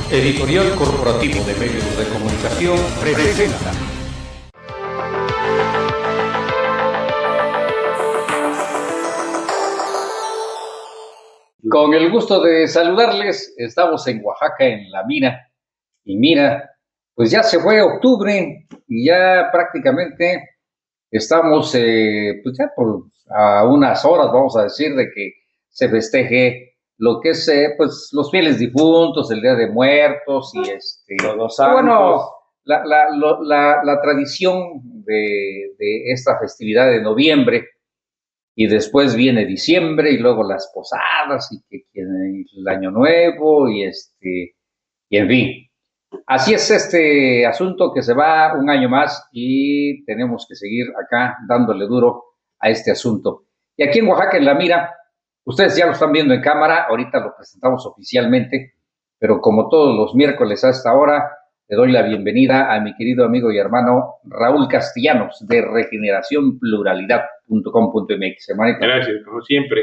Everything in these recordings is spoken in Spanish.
Editorial Corporativo de Medios de Comunicación presenta. Con el gusto de saludarles, estamos en Oaxaca, en La Mira. Y mira, pues ya se fue octubre y ya prácticamente estamos pues ya a unas horas, vamos a decir, de que se festeje lo que es pues los fieles difuntos, el Día de Muertos y Todos santos. bueno, la tradición de esta festividad de noviembre. Y después viene diciembre y luego las posadas y el año nuevo y en fin. Así es este asunto que se va un año más y tenemos que seguir acá dándole duro a este asunto. Y aquí en Oaxaca, en La Mira, ustedes ya lo están viendo en cámara, ahorita lo presentamos oficialmente, pero como todos los miércoles a esta hora, le doy la bienvenida a mi querido amigo y hermano Raúl Castellanos de regeneracionpluralidad.com.mx. Hermanito. Gracias, como siempre.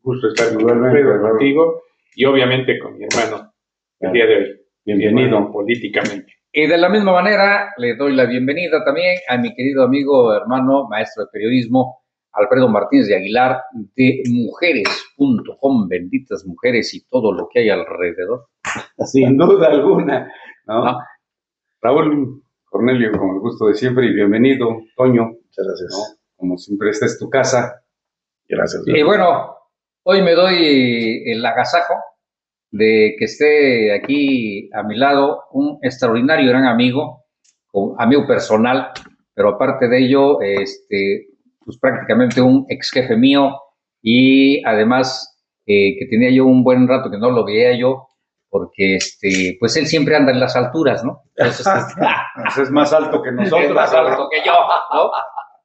Gusto estar contigo y obviamente con mi hermano el día de hoy. Bienvenido políticamente. Y de la misma manera le doy la bienvenida también a mi querido amigo, hermano, maestro de periodismo, Alfredo Martínez de Aguilar, de mujeres.com, benditas mujeres y todo lo que hay alrededor. Sin duda alguna, ¿no? Raúl, Cornelio, con el gusto de siempre y bienvenido, Toño. Muchas gracias. ¿No? Como siempre, esta es tu casa. Gracias. Y bueno, hoy me doy el agasajo de que esté aquí a mi lado un extraordinario gran amigo personal, pero aparte de ello, pues prácticamente un ex jefe mío y además que tenía yo un buen rato que no lo veía yo, porque pues él siempre anda en las alturas, ¿no? Entonces, es más alto que nosotros. Es más alto que yo, ¿no?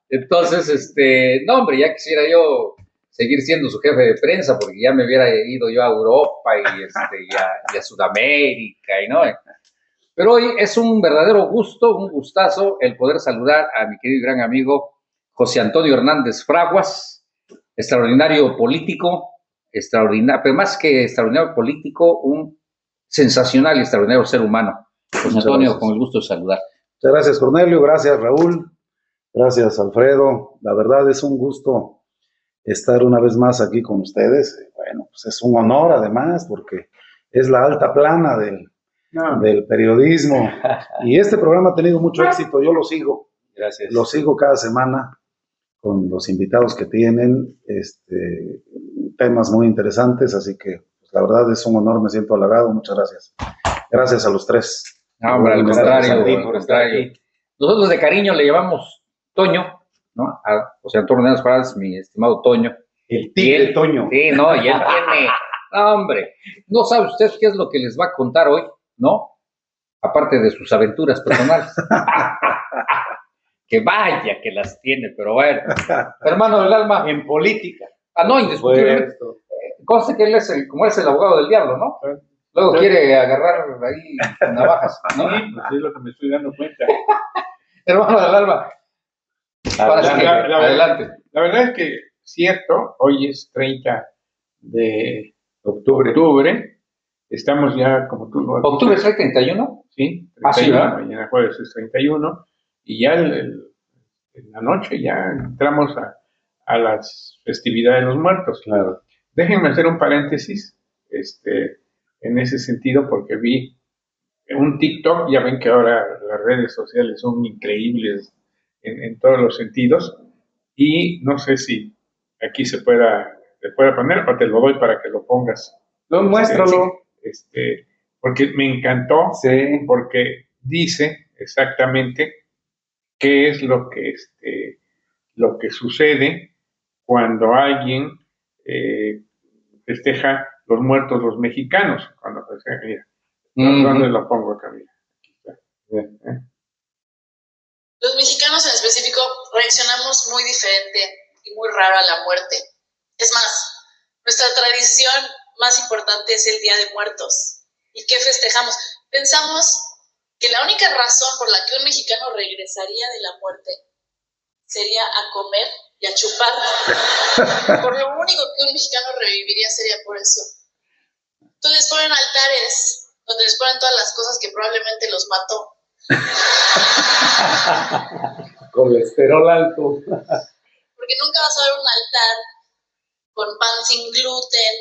Entonces, no, hombre, ya quisiera yo seguir siendo su jefe de prensa, porque ya me hubiera ido yo a Europa y a Sudamérica, ¿no? Pero hoy es un verdadero gusto, un gustazo el poder saludar a mi querido y gran amigo José Antonio Hernández Fraguas, extraordinario político, pero más que extraordinario político, un sensacional y extraordinario ser humano. José Antonio, con el gusto de saludar. Muchas gracias, Cornelio, gracias, Raúl, gracias, Alfredo. La verdad es un gusto estar una vez más aquí con ustedes. Bueno, pues es un honor además, porque es la alta plana del periodismo. Y este programa ha tenido mucho éxito, yo lo sigo. Gracias. Lo sigo cada semana con los invitados que tienen, temas muy interesantes, así que pues, la verdad es un honor, me siento halagado, muchas gracias. Gracias a los tres. No, hombre, al contrario. Nosotros de cariño le llamamos Toño, ¿no? A José Antonio Hernández Fraguas, mi estimado Toño. El tigre Toño. Sí, no, y él tiene... No, hombre, no sabe usted qué es lo que les va a contar hoy, ¿no? Aparte de sus aventuras personales. Que vaya que las tiene, pero bueno. Hermano del alma. En política. No, indiscutiblemente. Conste que él es como es el abogado del diablo, ¿no? Luego quiere agarrar ahí navajas, ¿no? Sí, pues es lo que me estoy dando cuenta. Hermano del alma. Adelante. La verdad es que, cierto, hoy es 30 de octubre. Estamos ya, como tú lo has ¿Octubre es el 31? Sí, 31, sí, ¿verdad? Mañana jueves es 31. Y ya en la noche ya entramos a las festividades de los muertos. Claro. Déjenme hacer un paréntesis en ese sentido, porque vi un TikTok. Ya ven que ahora las redes sociales son increíbles en todos los sentidos, y no sé si aquí se pueda poner, o te lo doy para que lo pongas. No, muéstralo. Porque me encantó, Sí. porque dice exactamente qué es lo que sucede cuando alguien festeja los muertos, los mexicanos, cuando festeja. Mira, ¿dónde lo pongo acá? Mira, aquí está. Los mexicanos en específico reaccionamos muy diferente y muy raro a la muerte. Es más, nuestra tradición más importante es el Día de Muertos. ¿Y qué festejamos? Pensamos que la única razón por la que un mexicano regresaría de la muerte sería a comer y a chupar. Por lo único que un mexicano reviviría sería por eso. Entonces ponen altares donde les ponen todas las cosas que probablemente los mató. Colesterol alto. Porque nunca vas a ver un altar con pan sin gluten,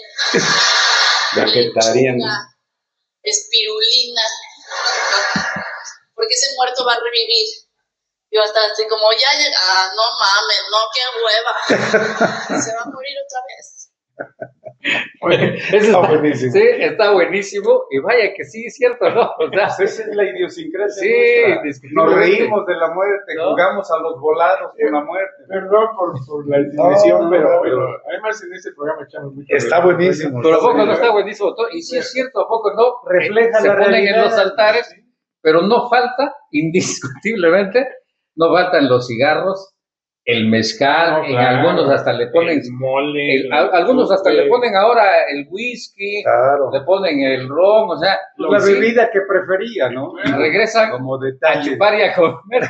Vegetariano. lechuga, espirulina, porque ese muerto va a revivir. Yo hasta así como, no mames, no, qué hueva. Se va a morir otra vez. Eso está buenísimo. Sí, está buenísimo. Y vaya que sí, es cierto, ¿no? O sea, Esa es la idiosincrasia. sí, Nos reímos de la muerte, ¿no? Jugamos a los volados con la muerte. Perdón por la digresión, No, pero además en este programa echamos mucho. Está buenísimo. Pero ¿a poco no está buenísimo todo? Y sí es cierto, ¿a poco no? Refleja Se la ponen realidad. en los altares, pero no falta, indiscutiblemente, no faltan los cigarros, el mezcal, No, en claro. algunos hasta le ponen, El mole, algunos hasta chupe. le ponen ahora el whisky, Claro. le ponen el ron, o sea, La sí, bebida que prefería, ¿no? y regresan Como a detalle. chupar y a comer.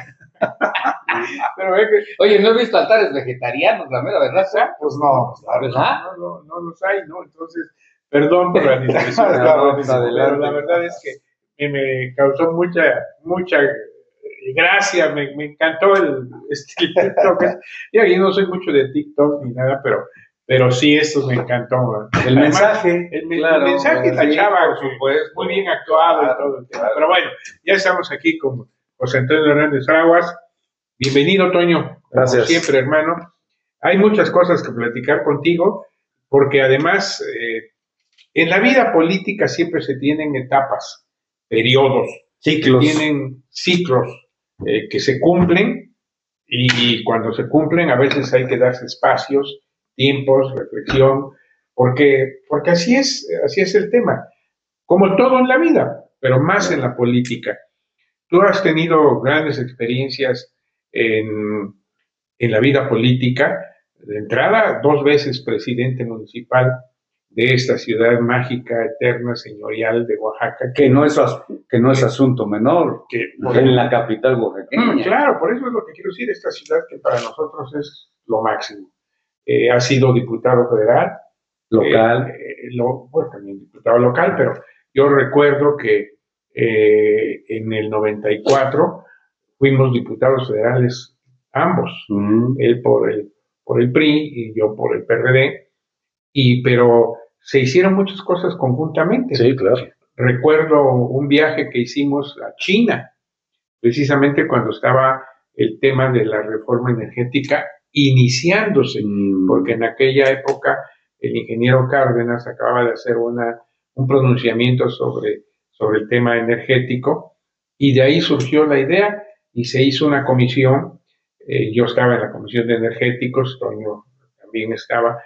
Pero es que Oye, no he visto altares vegetarianos, la mera verdad, ¿sí? Pues no, ¿Verdad? no los hay, ¿no? Entonces, perdón por la digresión, Está pero buenísimo. la verdad es que me causó mucha gracia, me encantó el TikTok. Yo no soy mucho de TikTok ni nada, pero sí, esto me encantó. ¿no? El Además, mensaje. el claro, mensaje, la sí, chava, por supuesto. muy bien actuado y todo el tema. Pero bueno, ya estamos aquí con José Antonio Hernández Fraguas. Bienvenido, Toño. Gracias. Como siempre, hermano. Hay muchas cosas que platicar contigo, porque además en la vida política siempre se tienen etapas, periodos, Ciclos. tienen ciclos que se cumplen, y cuando se cumplen a veces hay que darse espacios, tiempos, reflexión, porque así es el tema, como todo en la vida, pero más en la política. Tú has tenido grandes experiencias en la vida política. De entrada, 2 veces presidente municipal de esta ciudad mágica, eterna, señorial de Oaxaca. Que no es asunto menor. que En la capital oaxaqueña. Claro, por eso es lo que quiero decir, esta ciudad que para nosotros es lo máximo. Ha sido diputado federal. Local. Bueno, también diputado local, pero yo recuerdo que en el 94 fuimos diputados federales ambos, él por el PRI y yo por el PRD, pero se hicieron muchas cosas conjuntamente. Sí, claro. Recuerdo un viaje que hicimos a China, precisamente cuando estaba el tema de la reforma energética iniciándose, porque en aquella época el ingeniero Cárdenas acababa de hacer un pronunciamiento sobre el tema energético, y de ahí surgió la idea y se hizo una comisión. Yo estaba en la comisión de energéticos, Toño también estaba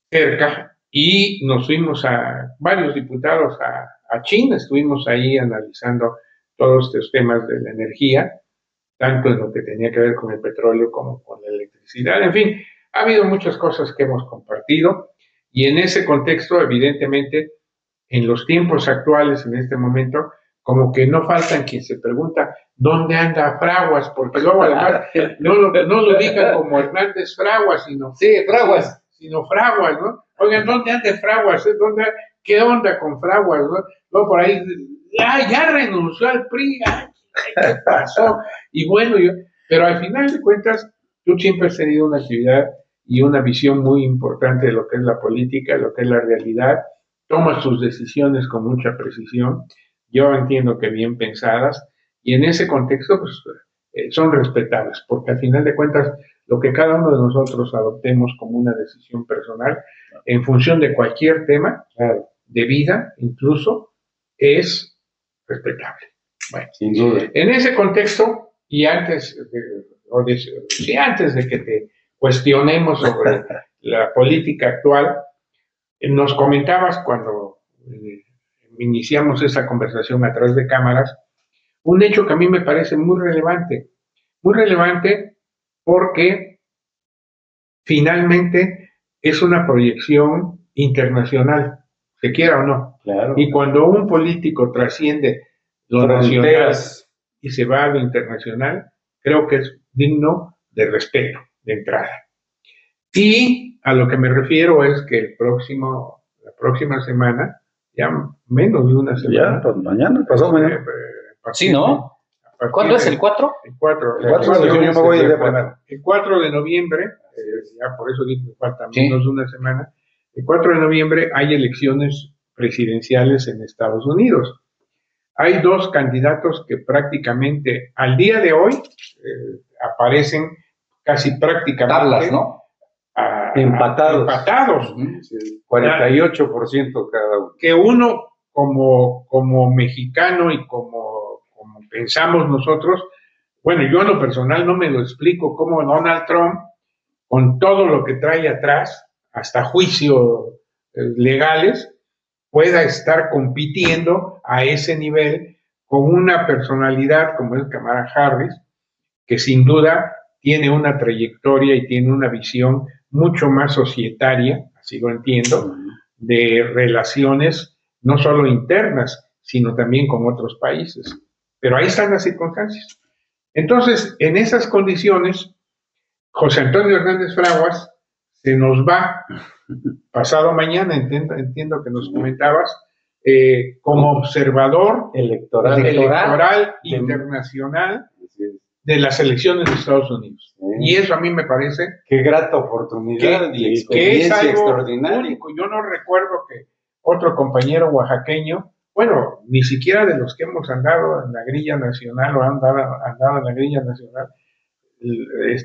cerca, y nos fuimos varios diputados a China, estuvimos ahí analizando todos estos temas de la energía, tanto en lo que tenía que ver con el petróleo como con la electricidad. En fin, ha habido muchas cosas que hemos compartido, y en ese contexto, evidentemente, en los tiempos actuales, en este momento, como que no faltan quien se pregunta ¿dónde anda Fraguas? Porque luego además no lo ubican como Hernández Fraguas, sino Fraguas. Sino Fraguas, ¿no? Oigan, ¿dónde anda Fraguas? ¿Qué onda con Fraguas? ¿No? Luego por ahí, ya renunció al PRI, ¿qué pasó? Y bueno, pero al final de cuentas, tú siempre has tenido una actividad y una visión muy importante de lo que es la política, lo que es la realidad. Tomas tus decisiones con mucha precisión, yo entiendo que bien pensadas, y en ese contexto pues, son respetables, porque al final de cuentas lo que cada uno de nosotros adoptemos como una decisión personal en función de cualquier tema, de vida incluso, es respetable. Bueno, Sin duda. en ese contexto, y antes de que te cuestionemos sobre la política actual, nos comentabas cuando iniciamos esa conversación a través de cámaras, un hecho que a mí me parece muy relevante porque finalmente es una proyección internacional, se quiera o no. Claro. Y cuando un político trasciende lo nacional y se va a lo internacional, creo que es digno de respeto de entrada. Y a lo que me refiero es que la próxima semana ya menos de una semana. Ya, pues mañana, pasó mañana. Sí, ¿no? ¿Cuándo es el 4? El 4. El 4 de junio, yo me voy el día primero. El 4 de noviembre, ya por eso digo que falta menos de una semana, el 4 de noviembre hay elecciones presidenciales en Estados Unidos. Hay dos candidatos que prácticamente al día de hoy aparecen casi prácticamente tablas, ¿no? Empatados. Uh-huh. 48% cada uno. Que uno como mexicano y como pensamos nosotros, bueno, yo en lo personal no me lo explico cómo Donald Trump, con todo lo que trae atrás, hasta juicios legales, pueda estar compitiendo a ese nivel con una personalidad como es Kamala Harris, que sin duda tiene una trayectoria y tiene una visión mucho más societaria, así lo entiendo, de relaciones no solo internas, sino también con otros países. Pero ahí están las circunstancias. Entonces, en esas condiciones, José Antonio Hernández Fraguas se nos va pasado mañana, entiendo que nos comentabas, como observador electoral internacional de las elecciones de Estados Unidos. Y eso a mí me parece... Qué grata oportunidad y experiencia que es algo extraordinaria. único. Yo no recuerdo que otro compañero oaxaqueño, bueno, ni siquiera de los que hemos andado en la grilla nacional o han andado en la grilla nacional,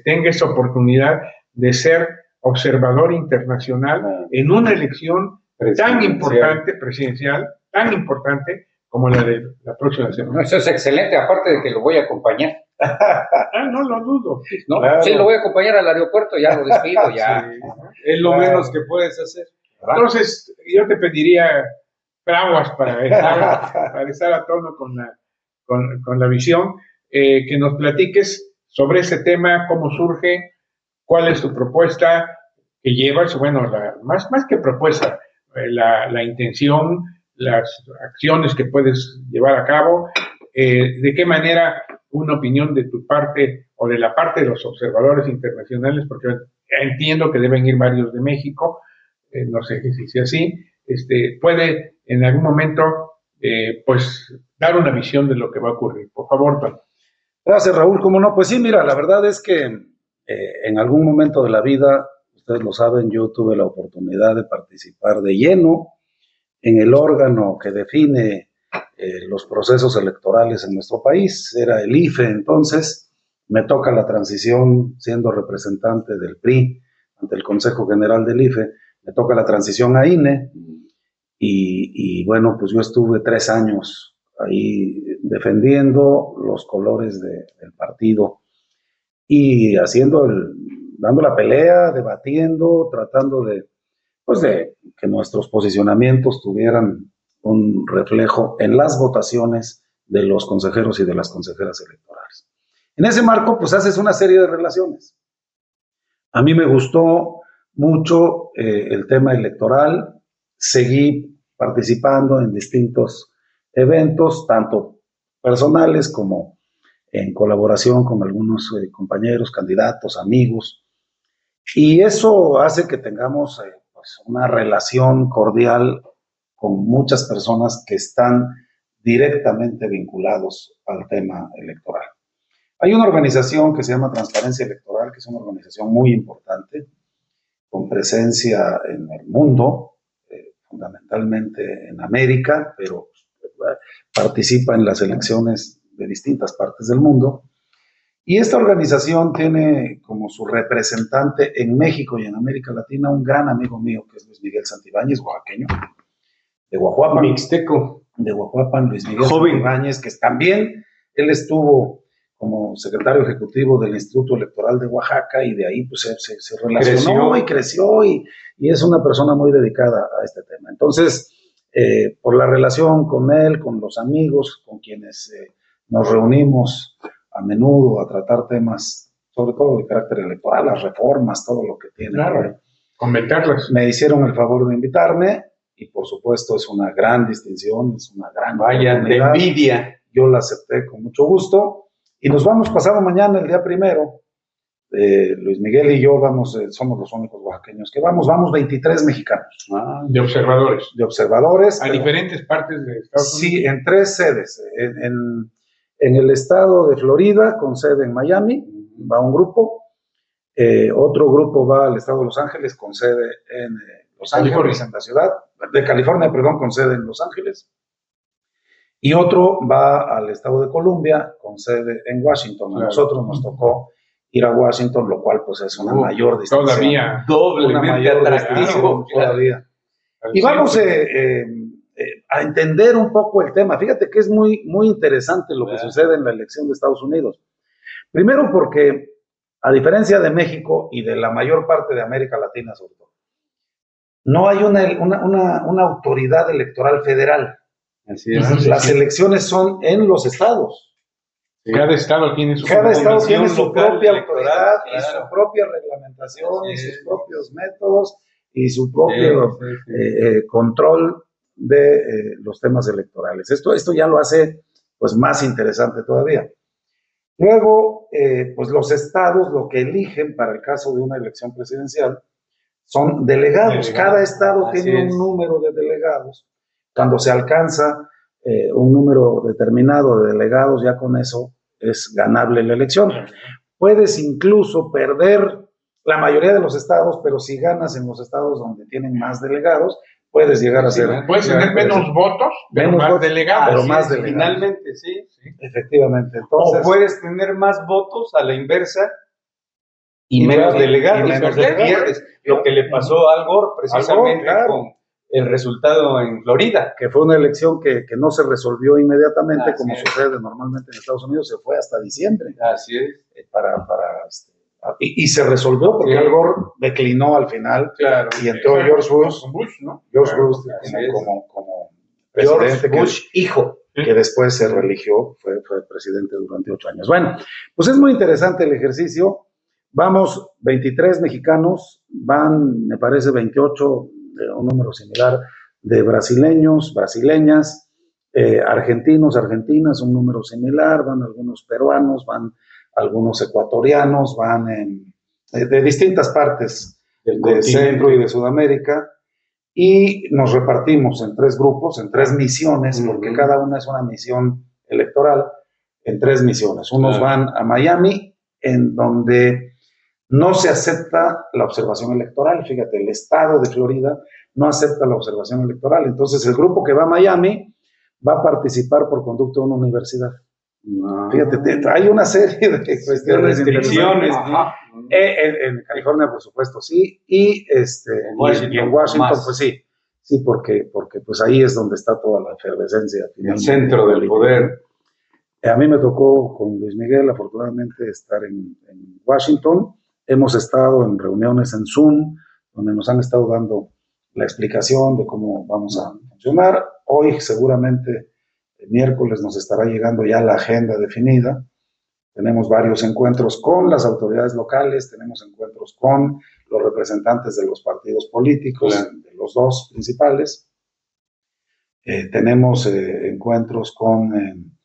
tenga esa oportunidad de ser observador internacional en una elección tan importante, presidencial, tan importante como la de la próxima semana. Eso es excelente, aparte de que lo voy a acompañar. No lo dudo. ¿No? Claro. Sí, lo voy a acompañar al aeropuerto, ya lo despido, ya. Sí. Es lo menos que puedes hacer. Entonces, yo te pediría Fraguas para estar a tono con la visión, que nos platiques sobre ese tema, cómo surge, cuál es tu propuesta que llevas, bueno, más que propuesta, la intención, las acciones que puedes llevar a cabo, de qué manera una opinión de tu parte o de la parte de los observadores internacionales, porque entiendo que deben ir varios de México, no sé si sea así, puede en algún momento pues dar una visión de lo que va a ocurrir. Por favor, Tom. Gracias, Raúl. ¿Cómo no? Pues sí, mira, la verdad es que en algún momento de la vida, ustedes lo saben, yo tuve la oportunidad de participar de lleno en el órgano que define los procesos electorales en nuestro país. Era el IFE. Entonces me toca la transición siendo representante del PRI ante el Consejo General del IFE, me toca la transición a INE y bueno, pues yo estuve 3 años ahí defendiendo los colores del partido y dando la pelea, debatiendo, tratando de que nuestros posicionamientos tuvieran un reflejo en las votaciones de los consejeros y de las consejeras electorales. En ese marco, pues haces una serie de relaciones. A mí me gustó mucho el tema electoral, seguí participando en distintos eventos, tanto personales como en colaboración con algunos compañeros, candidatos, amigos, y eso hace que tengamos pues una relación cordial con muchas personas que están directamente vinculados al tema electoral. Hay una organización que se llama Transparencia Electoral, que es una organización muy importante, con presencia en el mundo, fundamentalmente en América, pero participa en las elecciones de distintas partes del mundo. Y esta organización tiene como su representante en México y en América Latina un gran amigo mío, que es Luis Miguel Santibáñez, oaxaqueño, de Guajuapan. Mixteco. De Guajuapan, Luis Miguel Joven. Santibáñez, que también él estuvo como secretario ejecutivo del Instituto Electoral de Oaxaca y de ahí pues se relacionó y creció y es una persona muy dedicada a este tema. Entonces, por la relación con él, con los amigos, con quienes nos reunimos a menudo a tratar temas, sobre todo de carácter electoral, las reformas, todo lo que tiene. Claro, comentarlas. Me hicieron el favor de invitarme y por supuesto es una gran distinción, es una gran oportunidad. De envidia. Yo la acepté con mucho gusto y nos vamos pasado mañana, el día 1 Luis Miguel y yo vamos, somos los únicos oaxaqueños que vamos 23 mexicanos. De observadores. De observadores. A diferentes partes de Estados Unidos. Sí, en 3 sedes. En el estado de Florida, con sede en Miami, va un grupo. Otro grupo va al estado de Los Ángeles, con sede en Los Ángeles, en la ciudad de California, perdón, con sede en Los Ángeles. Y otro va al estado de Columbia, con sede en Washington. A nosotros nos tocó ir a Washington, lo cual pues es una mayor distinción. Todavía. Doblemente atractivo. Todavía. Y vamos a entender un poco el tema. Fíjate que es muy, muy interesante lo que sucede en la elección de Estados Unidos. Primero porque, a diferencia de México y de la mayor parte de América Latina sobre todo, no hay una autoridad electoral federal. Así es. Las elecciones son en los estados. Cada estado tiene su propia autoridad y su propia reglamentación y sus propios métodos y su propio control de los temas electorales. Esto ya lo hace pues más interesante todavía. Luego, pues los estados lo que eligen para el caso de una elección presidencial son delegados. Cada estado tiene un número de delegados. Cuando se alcanza un número determinado de delegados, ya con eso es ganable la elección. Puedes incluso perder la mayoría de los estados, pero si ganas en los estados donde tienen más delegados, puedes llegar a ser... Puedes tener menos votos, pero más delegados. Pero más delegados. Finalmente, sí. Efectivamente. Entonces, o puedes tener más votos a la inversa y menos delegados. Pierdes. Lo que le pasó a Al Gore precisamente con el resultado en Florida. Que fue una elección que no se resolvió inmediatamente, como sucede normalmente en Estados Unidos, se fue hasta diciembre. Así es. Y se resolvió porque Al Gore declinó al final y entró George Bush, ¿no? George Bush como presidente. George Bush, hijo. Que después se reeligió, fue presidente durante 8 años. Bueno, pues es muy interesante el ejercicio. Vamos 23 mexicanos, van, me parece, 28, un número similar, de brasileños, brasileñas, argentinos, argentinas, un número similar, van algunos peruanos, van algunos ecuatorianos, van de distintas partes del Centro y de Sudamérica, y nos repartimos en 3 grupos, en 3 misiones, porque cada una es una misión electoral, en 3 misiones. Unos van a Miami, en donde no se acepta la observación electoral. Fíjate, el estado de Florida no acepta la observación electoral. Entonces, el grupo que va a Miami va a participar por conducto de una universidad. Fíjate, hay una serie de cuestiones, restricciones. En California, por supuesto, sí. Y en Washington, pues sí. Sí, porque pues ahí es donde está toda la efervescencia. El centro del poder. A mí me tocó con Luis Miguel, afortunadamente, estar en Washington. Hemos estado en reuniones en Zoom, donde nos han estado dando la explicación de cómo vamos a funcionar. Hoy, seguramente, el miércoles nos estará llegando ya la agenda definida. Tenemos varios encuentros con las autoridades locales, tenemos encuentros con los representantes de los partidos políticos, de los 2 principales. Tenemos encuentros con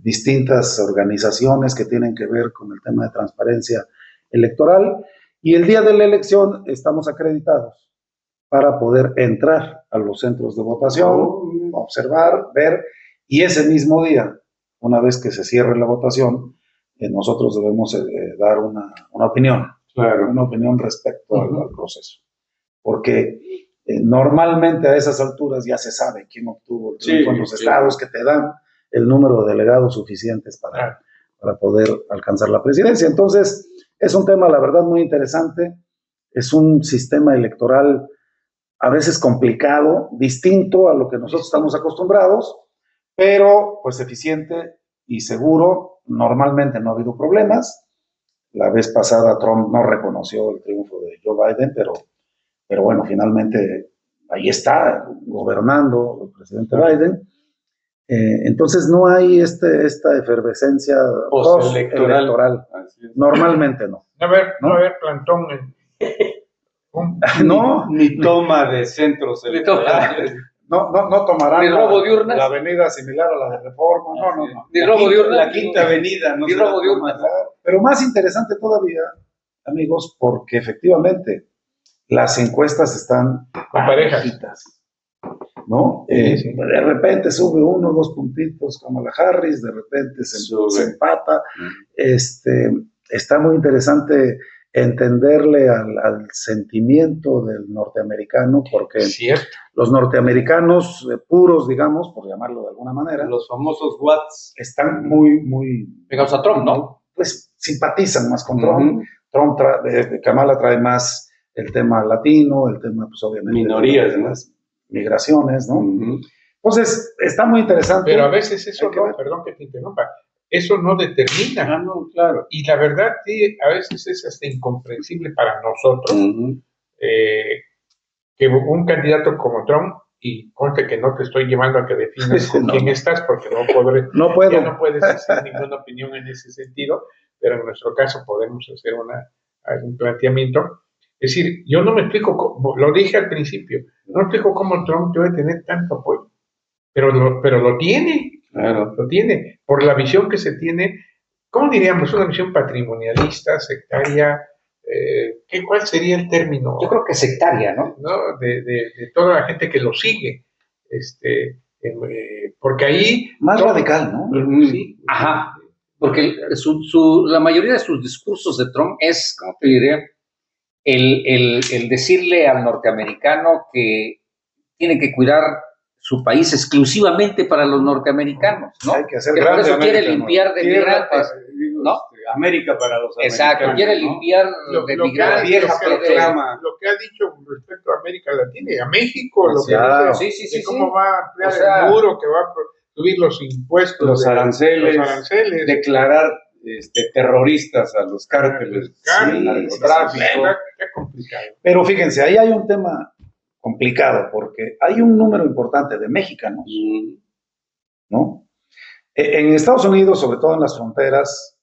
distintas organizaciones que tienen que ver con el tema de transparencia electoral, y el día de la elección estamos acreditados para poder entrar a los centros de votación, observar, ver, y ese mismo día, una vez que se cierre la votación, nosotros debemos dar una opinión, una opinión respecto al proceso, porque normalmente a esas alturas ya se sabe quién obtuvo el triunfo en los estados que te dan el número de delegados suficientes para poder alcanzar la presidencia. Entonces, es un tema, la verdad, muy interesante. Es un sistema electoral a veces complicado, distinto a lo que nosotros estamos acostumbrados, pero pues eficiente y seguro. Normalmente no ha habido problemas. La vez pasada Trump no reconoció el triunfo de Joe Biden, pero bueno, finalmente ahí está, gobernando el presidente Biden. Entonces no hay esta efervescencia post-electoral. Normalmente no. No haber plantón. No. Ni toma de centros electorales. No tomarán ni robo de urnas. La avenida similar a la de Reforma. No. Ni robo de urnas. La Quinta Avenida. Ni robo de urnas. Pero más interesante todavía amigos, porque efectivamente las encuestas están parejitas, ¿no? Sí. De repente sube 1 o 2 puntitos Kamala Harris, de repente se empata. Está muy interesante entenderle al sentimiento del norteamericano, porque los norteamericanos puros, digamos, por llamarlo de alguna manera, los famosos Watts, están muy Pegados a Trump, ¿no? Pues simpatizan más con Trump. Trump Kamala trae más el tema latino, el tema, pues obviamente, minorías, de las migraciones, ¿no? Entonces, está muy interesante. Pero a veces eso no, perdón que te interrumpa, eso no determina. no, claro. Y la verdad, sí, a veces es hasta incomprensible para nosotros que un candidato como Trump, y conste que no te estoy llevando a que definas con quién estás, porque no puedo. Ya no puedes hacer ninguna opinión en ese sentido, pero en nuestro caso podemos hacer un planteamiento. Es decir, yo no me explico, lo dije al principio, no me explico cómo Trump debe tener tanto apoyo, pero lo tiene. Claro, lo tiene, por la visión que se tiene, ¿cómo diríamos? Una visión patrimonialista, sectaria, ¿cuál sería el término? Yo creo que sectaria, ¿no? De toda la gente que lo sigue, porque ahí... Más radical, ¿no? Sí. Ajá, porque la mayoría de sus discursos de Trump es, ¿cómo te diré? El decirle al norteamericano que tiene que cuidar su país exclusivamente para los norteamericanos, ¿no? Hay que hacer que por eso América, quiere limpiar de migrantes, ¿no? América para los americanos. Exacto, quiere limpiar de migrantes. Lo que ha dicho respecto a América Latina y a México, lo que dice de cómo va a ampliar el muro, que va a subir los impuestos, los aranceles, declarar terroristas a los cárteles, narcotráfico. Qué complicado. Pero fíjense, ahí hay un tema complicado, porque hay un número importante de mexicanos, ¿no? En Estados Unidos, sobre todo en las fronteras,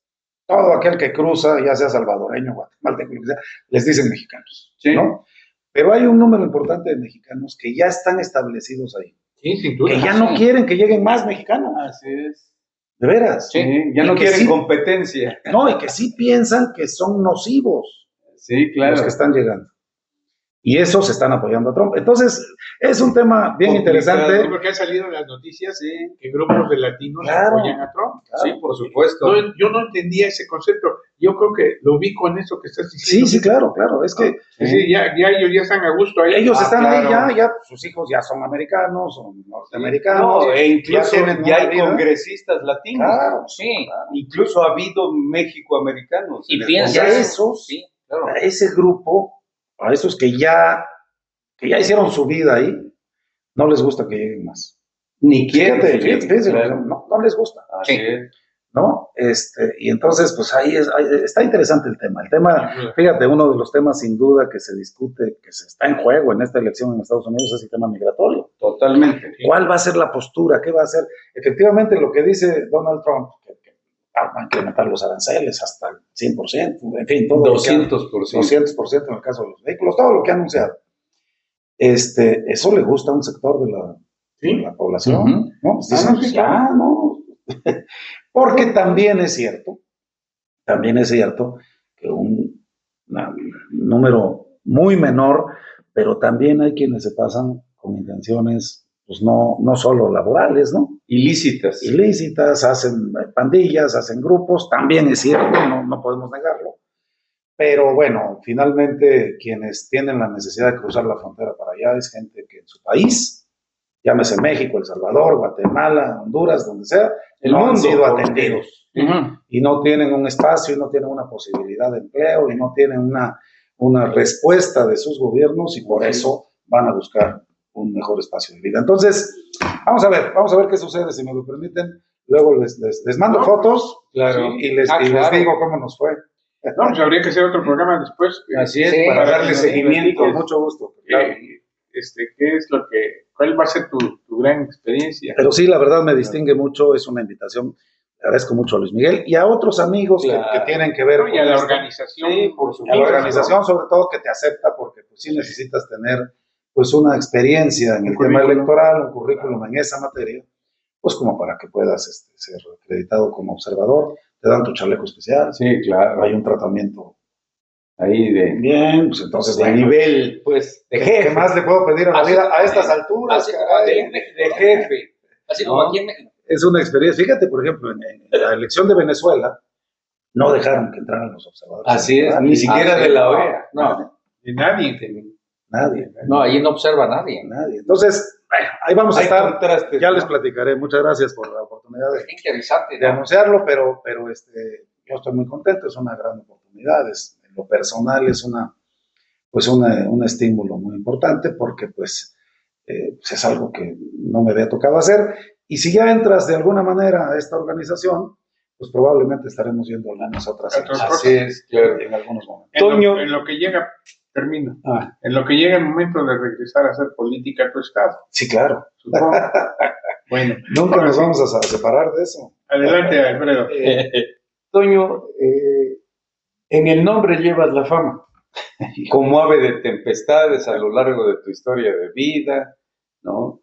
todo aquel que cruza, ya sea salvadoreño, guatemalteco, lo que sea, les dicen mexicanos, ¿no? Pero hay un número importante de mexicanos que ya están establecidos ahí. Sí, sin duda. Que ya no quieren que lleguen más mexicanos. Así es. De veras. Sí, ya no quieren competencia. No, y que sí piensan que son nocivos. Sí, claro. Los que están llegando. Y esos están apoyando a Trump. Entonces, es un tema bien interesante. Sí, porque han salido en las noticias que grupos de latinos apoyan a Trump. Claro. Sí, por supuesto. Yo no entendía ese concepto. Yo creo que lo ubico en eso que estás diciendo. Sí, claro. Es que ya ellos ya están a gusto ahí. Ellos están ahí ya, sus hijos ya son americanos, son norteamericanos. No, e incluso ya hay congresistas latinos. Claro, Incluso ha habido México-americanos. Y piensa esos, a ese grupo, a esos que ya hicieron su vida ahí, no les gusta que lleguen más. Ni quieren. Fíjate, no les gusta. Así es. ¿No? Y entonces, pues ahí está interesante el tema. Fíjate, uno de los temas sin duda que se discute, que se está en juego en esta elección en Estados Unidos es el tema migratorio. Totalmente. ¿Cuál va a ser la postura? ¿Qué va a hacer? Efectivamente, lo que dice Donald Trump, que va a incrementar los aranceles hasta el 100%, en fin, todo 200%. 200% en el caso de los vehículos, todo lo que ha anunciado. Eso le gusta a un sector de la población, ¿no? Pues dicen, no. Porque también es cierto que un número muy menor, pero también hay quienes se pasan con intenciones, pues no solo laborales, ¿no? Ilícitas, hacen pandillas, hacen grupos, también es cierto, no podemos negarlo. Pero bueno, finalmente quienes tienen la necesidad de cruzar la frontera para allá es gente que en su país, llámese México, El Salvador, Guatemala, Honduras, donde sea, no han sido atendidos. Y no tienen un espacio, y no tienen una posibilidad de empleo, y no tienen una respuesta de sus gobiernos, y por eso van a buscar un mejor espacio de vida. Entonces, vamos a ver qué sucede, si me lo permiten. Luego les mando fotos y les digo cómo nos fue. No, pues habría que hacer otro programa después. Así es, para darle seguimiento. Con mucho gusto. Claro. ¿Cuál va a ser tu gran experiencia? Pero sí, la verdad me distingue mucho, es una invitación. Le agradezco mucho a Luis Miguel y a otros amigos que tienen que ver y a la organización. Sí, por supuesto. A la organización, sobre todo, que te acepta, porque pues, sí necesitas tener pues una experiencia en el tema electoral, un currículum en esa materia, pues como para que puedas ser acreditado como observador. Te dan tu chaleco especial. Sí, claro. Hay un tratamiento ahí de, Bien, pues entonces, de nivel, pues, de jefe. ¿qué más le puedo pedir a la Así vida como a estas aquí, alturas? así como caray? aquí en México, De ¿no? jefe. Así como ¿no? aquí en México. Es una experiencia. Fíjate, por ejemplo, en la elección de Venezuela, no dejaron que entraran los observadores. Así es, ni siquiera Así, de la no, OEA. no. Y nadie. Nadie. No, ahí no observa a nadie. Nadie. Entonces, bueno, ahí vamos a Hay estar. contrastes, Ya ¿no? les platicaré. Muchas gracias por la oportunidad Qué interesante, de ¿no? anunciarlo, pero yo estoy muy contento. Es una gran oportunidad. En lo personal es un estímulo muy importante porque pues es algo que no me había tocado hacer. Y si ya entras de alguna manera a esta organización, pues probablemente estaremos viendo algunas otras Así es, claro. en algunos momentos. Toño. En lo que llega, termino. Ah, En lo que llega el momento de regresar a hacer política a tu estado, sí, claro. supongo. Bueno, Nunca ahora nos sí. vamos a separar de eso. Adelante, Alfredo. Toño, en el nombre llevas la fama, como ave de tempestades a lo largo de tu historia de vida, ¿no?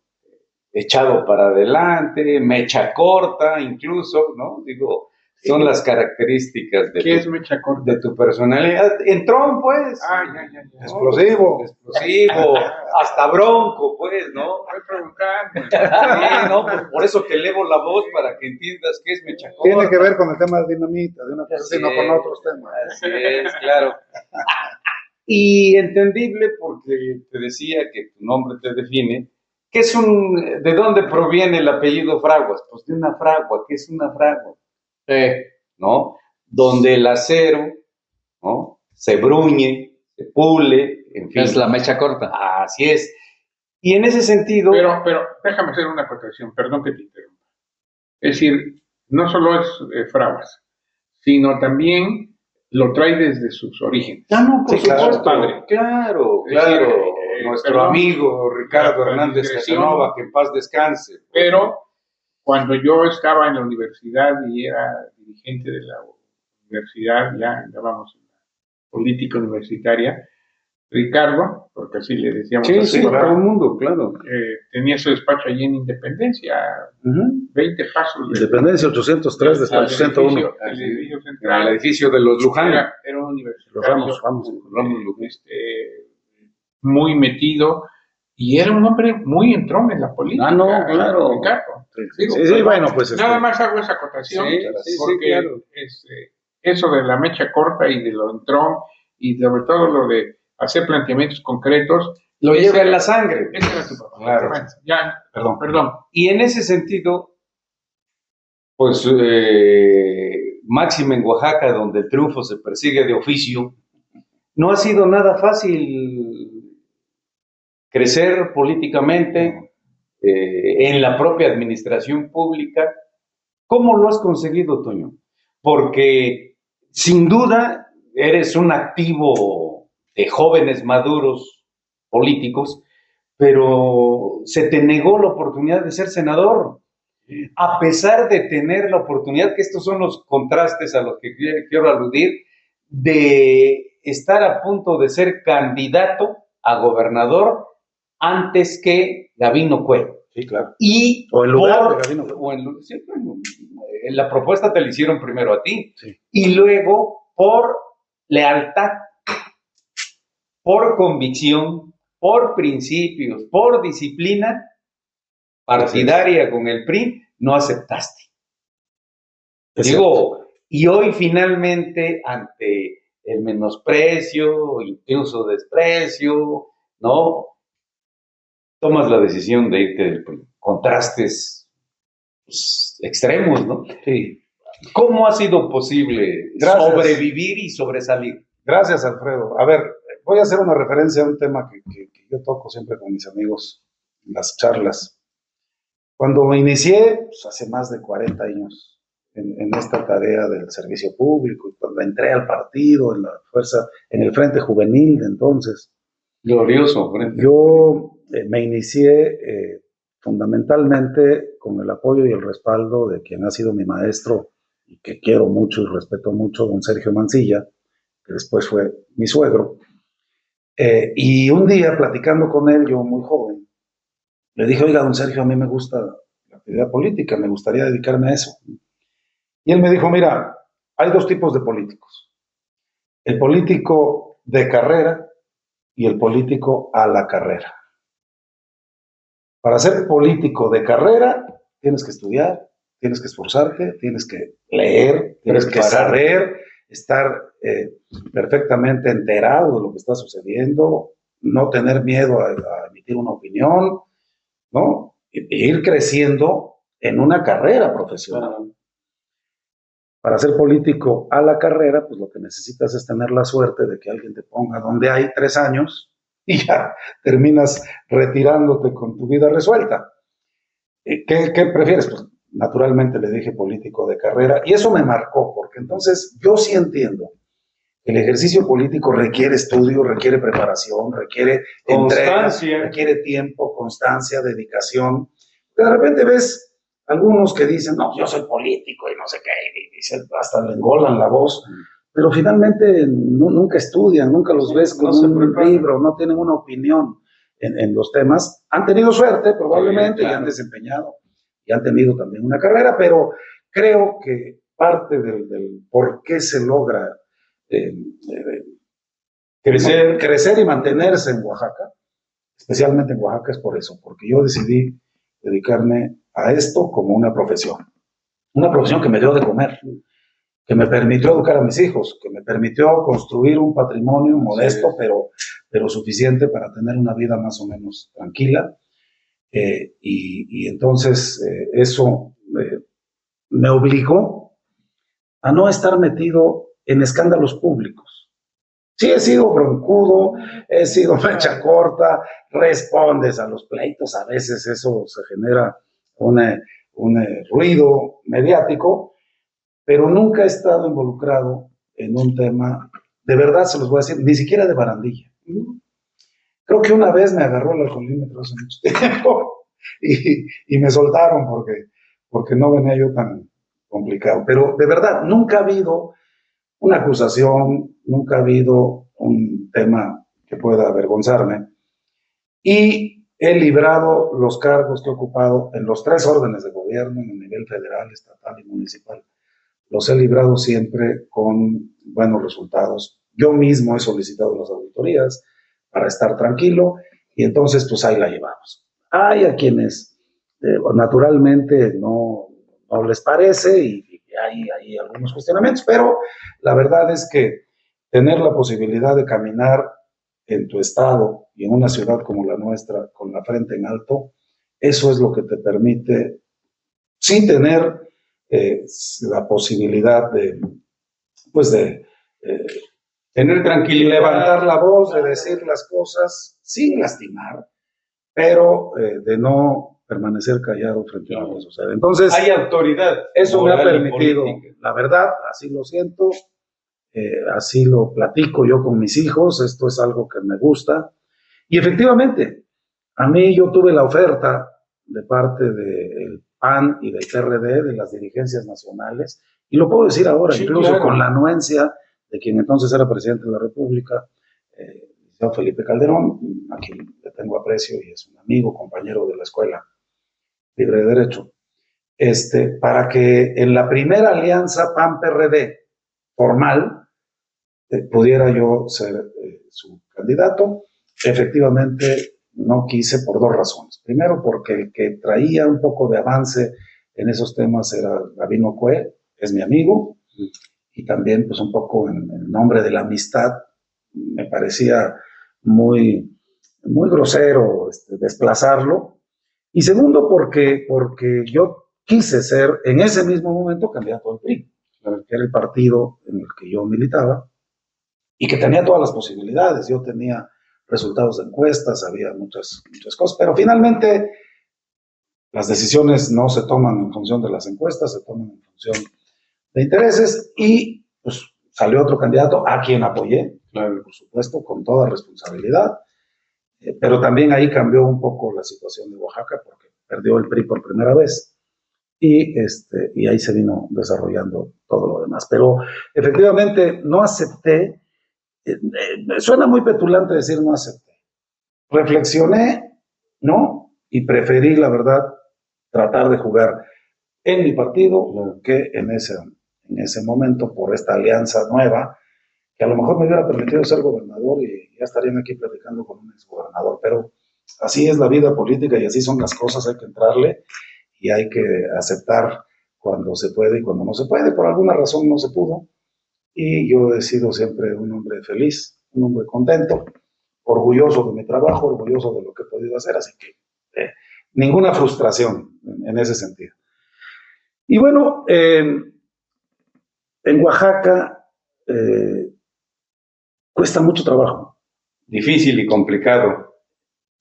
Echado para adelante, mecha corta incluso, ¿no? Digo, son las características ¿Qué es mecha corta? de tu personalidad. Entrón, pues. Ah, ya. ¿no? Explosivo. Explosivo, hasta bronco, pues, ¿no? Estoy preguntando. Sí, no, pues por eso te elevo la voz para que entiendas qué es mecha corta. Tiene que ver con el tema de dinamita, de una cosa Así así, no con es. otros temas. Así es, claro. Y entendible porque te decía que tu nombre te define. ¿Qué es ¿De dónde proviene el apellido Fraguas? Pues de una fragua. ¿Qué es una fragua? ¿No? Donde el acero, ¿no? Se bruñe, se pule, en fin. Es la mecha corta. Así es. Y en ese sentido... Pero déjame hacer una acotación, perdón que te interrumpa. Es decir, no solo es Fraguas, sino también lo trae desde sus orígenes. no, por Sí, claro, supuesto. padre. Claro. Es decir, Nuestro perdón, amigo Ricardo la Hernández digresión, Casanova, que en paz descanse. Pero cuando yo estaba en la universidad y era dirigente de la universidad, ya andábamos en la política universitaria, Ricardo, porque así le decíamos Sí, así, sí, todo el mundo, claro. tenía su despacho allí en Independencia, 20 pasos. de- Independencia 803, despacho 101. El edificio Al central. edificio de los Luján. Era un universitario. Los Ramos. Muy metido, y era un hombre muy entrón en la política. No, claro. Ricardo. Digo, Sí, bueno, pues nada más hago esa acotación, Sí, porque claro. eso de la mecha corta y de lo entrón, y sobre todo lo de hacer planteamientos concretos, Lo ese lleva en era- la sangre. ese era tu papá. Claro. Bueno, ya, Perdón. perdón. Y en ese sentido, pues máxime en Oaxaca, donde el triunfo se persigue de oficio, no ha sido nada fácil crecer políticamente en la propia administración pública. ¿Cómo lo has conseguido, Toño? Porque sin duda eres un activo de jóvenes maduros políticos, pero se te negó la oportunidad de ser senador, a pesar de tener la oportunidad, que estos son los contrastes a los que quiero aludir, de estar a punto de ser candidato a gobernador antes que Gabino Cue. Sí, claro. Y O en lugar de Gabino Cue. sí, bueno, la propuesta te la hicieron primero a ti. Sí. Y luego, por lealtad, por convicción, por principios, por disciplina partidaria con el PRI, no aceptaste. Digo, y hoy finalmente, ante el menosprecio, incluso desprecio, ¿no? Tomas la decisión de irte del PRI. Contrastes pues, extremos, ¿no? Sí. ¿Cómo ha sido posible Gracias. sobrevivir y sobresalir? Gracias, Alfredo. A ver, voy a hacer una referencia a un tema que yo toco siempre con mis amigos en las charlas. Cuando me inicié, pues hace más de 40 años, en esta tarea del servicio público, y cuando entré al partido, en la fuerza, en el Frente Juvenil de entonces, Glorioso, frente. yo me inicié fundamentalmente con el apoyo y el respaldo de quien ha sido mi maestro y que quiero mucho y respeto mucho, don Sergio Mancilla, que después fue mi suegro. Y un día, platicando con él, yo muy joven, le dije, oiga, don Sergio, a mí me gusta la actividad política, me gustaría dedicarme a eso. Y él me dijo, mira, hay dos tipos de políticos. El político de carrera y el político a la carrera. Para ser político de carrera, tienes que estudiar, tienes que esforzarte, tienes que leer, tienes que saber, estar perfectamente enterado de lo que está sucediendo, no tener miedo a emitir una opinión, ¿no? E ir creciendo en una carrera profesional. Para ser político a la carrera, pues lo que necesitas es tener la suerte de que alguien te ponga donde hay 3 años y ya terminas retirándote con tu vida resuelta. ¿Qué prefieres? Pues naturalmente le dije político de carrera y eso me marcó, porque entonces yo sí entiendo que el ejercicio político requiere estudio, requiere preparación, requiere constancia, entrega, requiere tiempo, constancia, dedicación. De repente ves algunos que dicen, no, yo soy político y no sé qué, y hasta le engolan la voz, pero finalmente nunca estudian, nunca los ves con un libro, no tienen una opinión en los temas. Han tenido suerte probablemente y han desempeñado y han tenido también una carrera, pero creo que parte del por qué se logra crecer y mantenerse en Oaxaca, especialmente en Oaxaca, es por eso, porque yo decidí dedicarme a esto como una profesión que me dio de comer, que me permitió educar a mis hijos, que me permitió construir un patrimonio modesto, pero suficiente para tener una vida más o menos tranquila, y entonces eso me obligó a no estar metido en escándalos públicos. Sí, he sido broncudo, he sido mecha corta, respondes a los pleitos, a veces eso se genera un ruido mediático, pero nunca he estado involucrado en un tema, de verdad se los voy a decir, ni siquiera de barandilla. Creo que una vez me agarró el alcoholímetro hace mucho tiempo y me soltaron porque no venía yo tan complicado. Pero de verdad, nunca ha habido una acusación, nunca ha habido un tema que pueda avergonzarme. Y he librado los cargos que he ocupado en los 3 órdenes de gobierno, en el nivel federal, estatal y municipal. Los he librado siempre con buenos resultados. Yo mismo he solicitado las auditorías para estar tranquilo y entonces pues ahí la llevamos. Hay a quienes naturalmente no les parece y hay algunos cuestionamientos, pero la verdad es que tener la posibilidad de caminar en tu estado y en una ciudad como la nuestra con la frente en alto, eso es lo que te permite, sin tener la posibilidad de tener tranquilidad, levantar la voz, de decir las cosas sin lastimar, pero de no permanecer callado frente a lo que sucede. Entonces, hay autoridad. Eso me ha permitido, la verdad, así lo siento, así lo platico yo con mis hijos, esto es algo que me gusta. Y efectivamente, a mí yo tuve la oferta de parte del PAN y del PRD, de las dirigencias nacionales, y lo puedo decir ahora, incluso con la anuencia de quien entonces era presidente de la República, Felipe Calderón, a quien le tengo aprecio y es un amigo, compañero de la Escuela Libre de Derecho, para que en la primera alianza PAN-PRD formal pudiera yo ser su candidato. Efectivamente no quise por 2 razones. Primero, porque el que traía un poco de avance en esos temas era Gabino Cue, es mi amigo, y también pues un poco en el nombre de la amistad me parecía muy grosero desplazarlo. Y segundo, porque yo quise ser en ese mismo momento candidato al PRI, que era el partido en el que yo militaba y que tenía todas las posibilidades. Yo tenía resultados de encuestas, había muchas cosas, pero finalmente las decisiones no se toman en función de las encuestas, se toman en función de intereses y pues salió otro candidato a quien apoyé, claro, por supuesto, con toda responsabilidad, pero también ahí cambió un poco la situación de Oaxaca porque perdió el PRI por primera vez y ahí se vino desarrollando todo lo demás. Pero efectivamente no acepté, suena muy petulante decir no acepté, reflexioné, ¿no? Y preferí, la verdad, tratar de jugar en mi partido que en ese momento por esta alianza nueva que a lo mejor me hubiera permitido ser gobernador y ya estarían aquí platicando con un exgobernador, pero así es la vida política y así son las cosas, hay que entrarle y hay que aceptar cuando se puede y cuando no se puede, por alguna razón no se pudo, y yo he sido siempre un hombre feliz, un hombre contento, orgulloso de mi trabajo, orgulloso de lo que he podido hacer, así que ninguna frustración en ese sentido. Y bueno, en Oaxaca cuesta mucho trabajo. Difícil y complicado.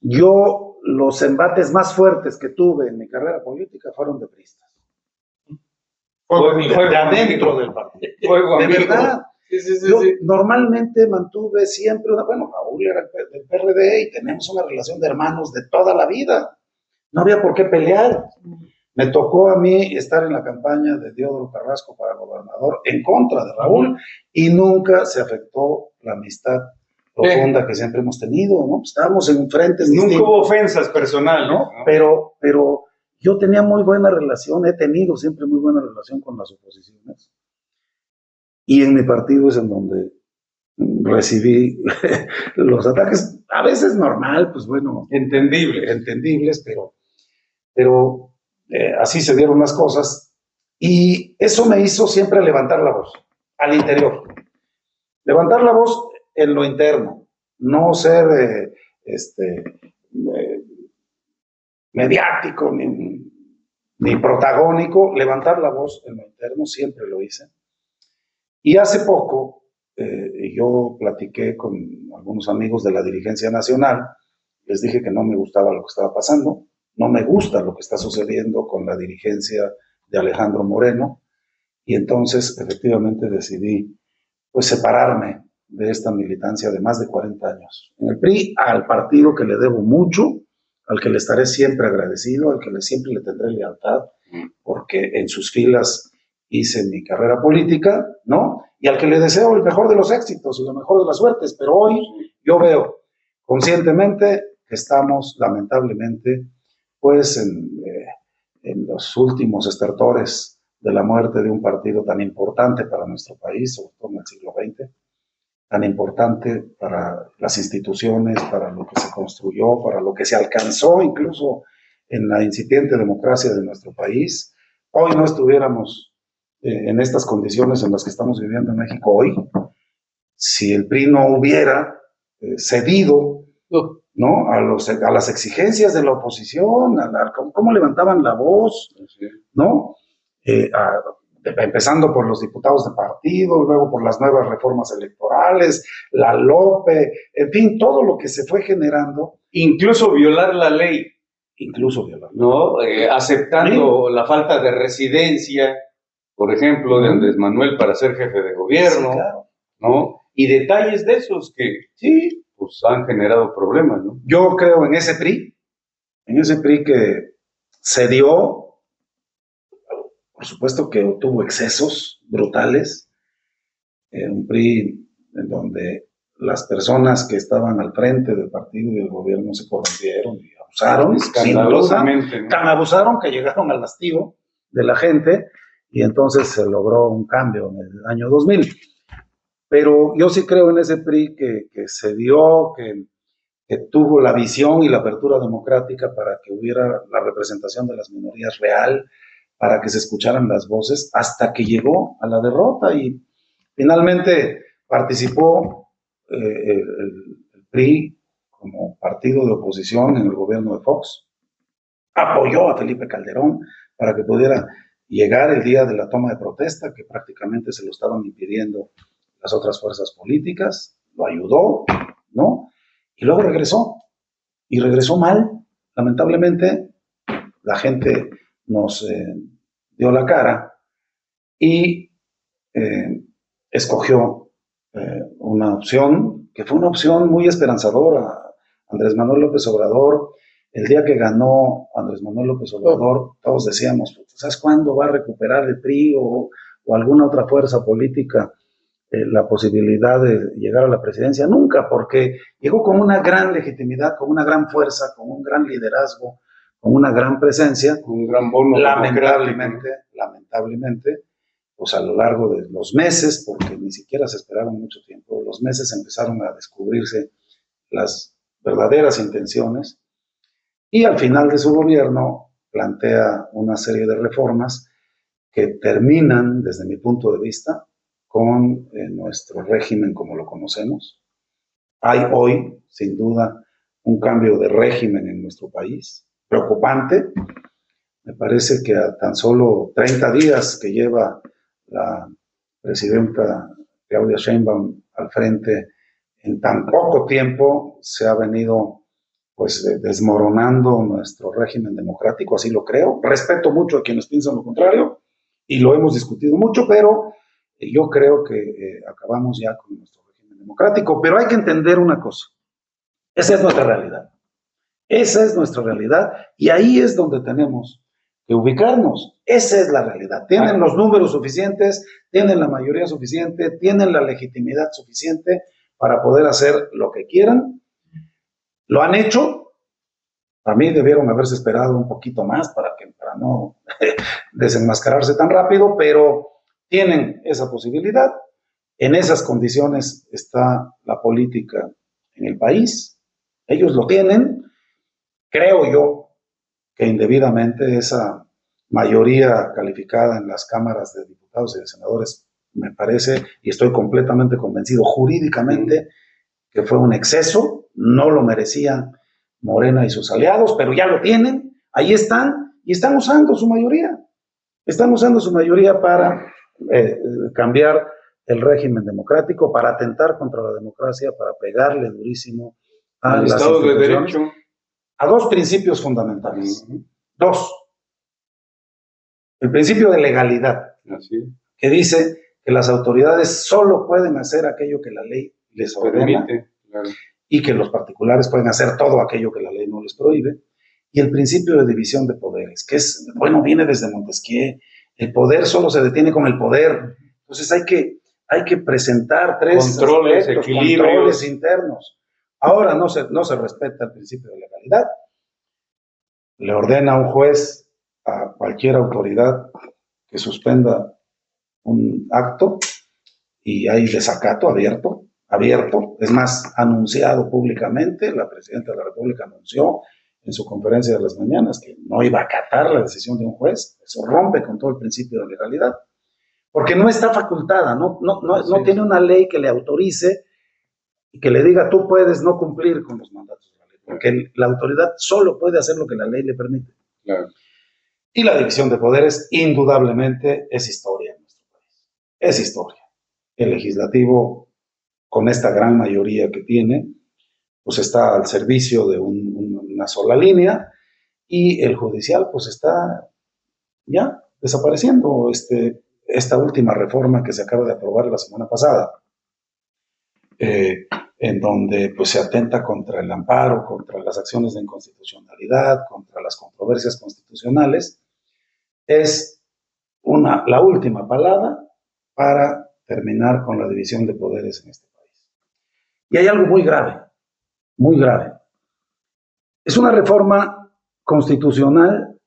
Yo, los embates más fuertes que tuve en mi carrera política fueron de priistas. De adentro del partido. De verdad. Yo normalmente mantuve siempre bueno, Raúl era del PRD y tenemos una relación de hermanos de toda la vida. No había por qué pelear. Me tocó a mí estar en la campaña de Diodoro Carrasco para gobernador en contra de Raúl y nunca se afectó la amistad profunda que siempre hemos tenido, ¿no? Estábamos en frentes distintos. Nunca hubo ofensas personales, ¿no? Pero yo tenía muy buena relación, he tenido siempre muy buena relación con las oposiciones. Y en mi partido es en donde recibí los ataques, a veces normal, pues bueno. Entendibles, pero así se dieron las cosas. Y eso me hizo siempre levantar la voz, al interior. Levantar la voz en lo interno, no ser mediático ni protagónico, levantar la voz en lo interno, siempre lo hice. Y hace poco yo platiqué con algunos amigos de la dirigencia nacional, les dije que no me gustaba lo que estaba pasando, no me gusta lo que está sucediendo con la dirigencia de Alejandro Moreno, y entonces efectivamente decidí pues separarme de esta militancia de más de 40 años. En el PRI, al partido que le debo mucho, al que le estaré siempre agradecido, al que siempre le tendré lealtad, porque en sus filas hice mi carrera política, ¿no? Y al que le deseo el mejor de los éxitos y lo mejor de las suertes, pero hoy yo veo conscientemente que estamos, lamentablemente, pues en los últimos estertores de la muerte de un partido tan importante para nuestro país, sobre todo en el siglo XX, tan importante para las instituciones, para lo que se construyó, para lo que se alcanzó incluso en la incipiente democracia de nuestro país. Hoy no estuviéramos en estas condiciones en las que estamos viviendo en México hoy, si el PRI no hubiera cedido, ¿no? a las exigencias de la oposición, cómo levantaban la voz, ¿no? Empezando por los diputados de partido, luego por las nuevas reformas electorales, la LOPE, en fin, todo lo que se fue generando. Incluso violar la ley. ¿No? Aceptando la falta de residencia, por ejemplo, de Andrés Manuel para ser jefe de gobierno, sí, claro. ¿No? Y detalles de esos que sí, pues han generado problemas, ¿no? Yo creo en ese PRI que se dio. Por supuesto que tuvo excesos brutales, un PRI en donde las personas que estaban al frente del partido y del gobierno se corrompieron y abusaron, sin duda, ¿no? Tan abusaron que llegaron al hastío de la gente y entonces se logró un cambio en el año 2000. Pero yo sí creo en ese PRI que se dio, que tuvo la visión y la apertura democrática para que hubiera la representación de las minorías real, para que se escucharan las voces, hasta que llegó a la derrota y finalmente participó el PRI como partido de oposición en el gobierno de Fox, apoyó a Felipe Calderón para que pudiera llegar el día de la toma de protesta, que prácticamente se lo estaban impidiendo las otras fuerzas políticas, lo ayudó, ¿no? Y luego regresó, y regresó mal, lamentablemente, la gente nos dio la cara y escogió una opción que fue una opción muy esperanzadora. Andrés Manuel López Obrador, el día que ganó Andrés Manuel López Obrador, todos decíamos, ¿sabes cuándo va a recuperar el PRI o alguna otra fuerza política la posibilidad de llegar a la presidencia? Nunca, porque llegó con una gran legitimidad, con una gran fuerza, con un gran liderazgo, con una gran presencia, un gran bono. lamentablemente, pues a lo largo de los meses, porque ni siquiera se esperaron mucho tiempo, los meses empezaron a descubrirse las verdaderas intenciones, y al final de su gobierno plantea una serie de reformas que terminan, desde mi punto de vista, con nuestro régimen como lo conocemos. Hay hoy, sin duda, un cambio de régimen en nuestro país, preocupante. Me parece que a tan solo 30 días que lleva la presidenta Claudia Sheinbaum al frente, en tan poco tiempo se ha venido pues desmoronando nuestro régimen democrático, así lo creo. Respeto mucho a quienes piensan lo contrario y lo hemos discutido mucho, pero yo creo que acabamos ya con nuestro régimen democrático. Pero hay que entender una cosa, esa es nuestra realidad. Esa es nuestra realidad y ahí es donde tenemos que ubicarnos. Esa es la realidad. Tienen los números suficientes, tienen la mayoría suficiente, tienen la legitimidad suficiente para poder hacer lo que quieran. Lo han hecho. A mí debieron haberse esperado un poquito más para no desenmascararse tan rápido, pero tienen esa posibilidad. En esas condiciones está la política en el país. Ellos lo tienen. Creo yo que indebidamente esa mayoría calificada en las cámaras de diputados y de senadores, me parece, y estoy completamente convencido jurídicamente, que fue un exceso, no lo merecían Morena y sus aliados, pero ya lo tienen, ahí están, y están usando su mayoría. Están usando su mayoría para cambiar el régimen democrático, para atentar contra la democracia, para pegarle durísimo a el las Estado de instituciones. Derecho. A dos principios fundamentales. Dos. El principio de legalidad, Así que dice que las autoridades solo pueden hacer aquello que la ley les ordena, permite, claro. y que los particulares pueden hacer todo aquello que la ley no les prohíbe. Y el principio de división de poderes, que es, bueno, viene desde Montesquieu. El poder solo se detiene con el poder. Entonces hay que presentar tres controles internos. Ahora no se respeta el principio de legalidad. Le ordena a un juez, a cualquier autoridad, que suspenda un acto y hay desacato abierto. Es más, anunciado públicamente. La presidenta de la República anunció en su conferencia de las mañanas que no iba a acatar la decisión de un juez. Eso rompe con todo el principio de legalidad, porque no está facultada, no tiene una ley que le autorice y que le diga tú puedes no cumplir con los mandatos de la ley, porque la autoridad solo puede hacer lo que la ley le permite. Claro. Y la división de poderes indudablemente es historia en nuestro país. Es historia. El legislativo, con esta gran mayoría que tiene, pues está al servicio de una sola línea, y el judicial pues está ya desapareciendo. Esta última reforma que se acaba de aprobar la semana pasada, en donde pues se atenta contra el amparo, contra las acciones de inconstitucionalidad, contra las controversias constitucionales, es la última palabra para terminar con la división de poderes en este país. Y hay algo muy grave, muy grave. Es una reforma constitucional.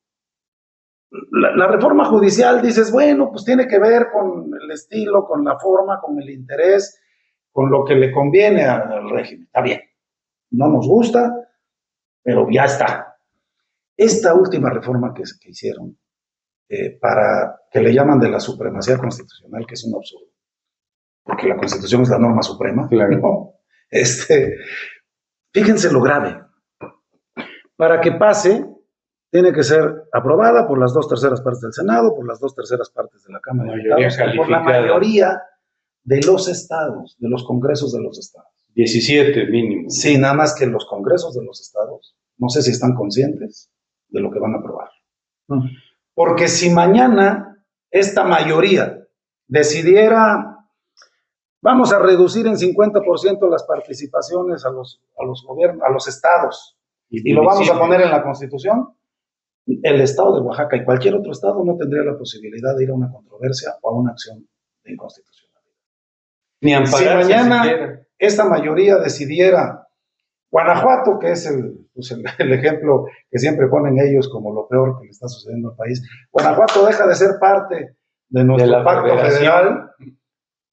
La reforma judicial, dices, bueno, pues tiene que ver con el estilo, con la forma, con el interés, con lo que le conviene al régimen. Está bien, no nos gusta, pero ya está. Esta última reforma que hicieron, para que le llaman de la supremacía constitucional, que es un absurdo, porque la Constitución es la norma suprema. Claro. ¿No? Fíjense lo grave. Para que pase, tiene que ser aprobada por las 2/3 partes del Senado, por las 2/3 partes de la Cámara de Diputados, por la mayoría de los estados, de los congresos de los estados. 17 mínimo. Sí, nada más que los congresos de los estados, no sé si están conscientes de lo que van a aprobar. Porque si mañana esta mayoría decidiera, vamos a reducir en 50% las participaciones a los gobiernos, a los estados, y lo vamos a poner en la Constitución, el estado de Oaxaca y cualquier otro estado no tendría la posibilidad de ir a una controversia o a una acción de inconstitucionalidad. Ni ampararse. Si mañana esta mayoría decidiera, Guanajuato, que es el ejemplo que siempre ponen ellos como lo peor que le está sucediendo al país, Guanajuato deja de ser parte de nuestro la pacto federación. federal,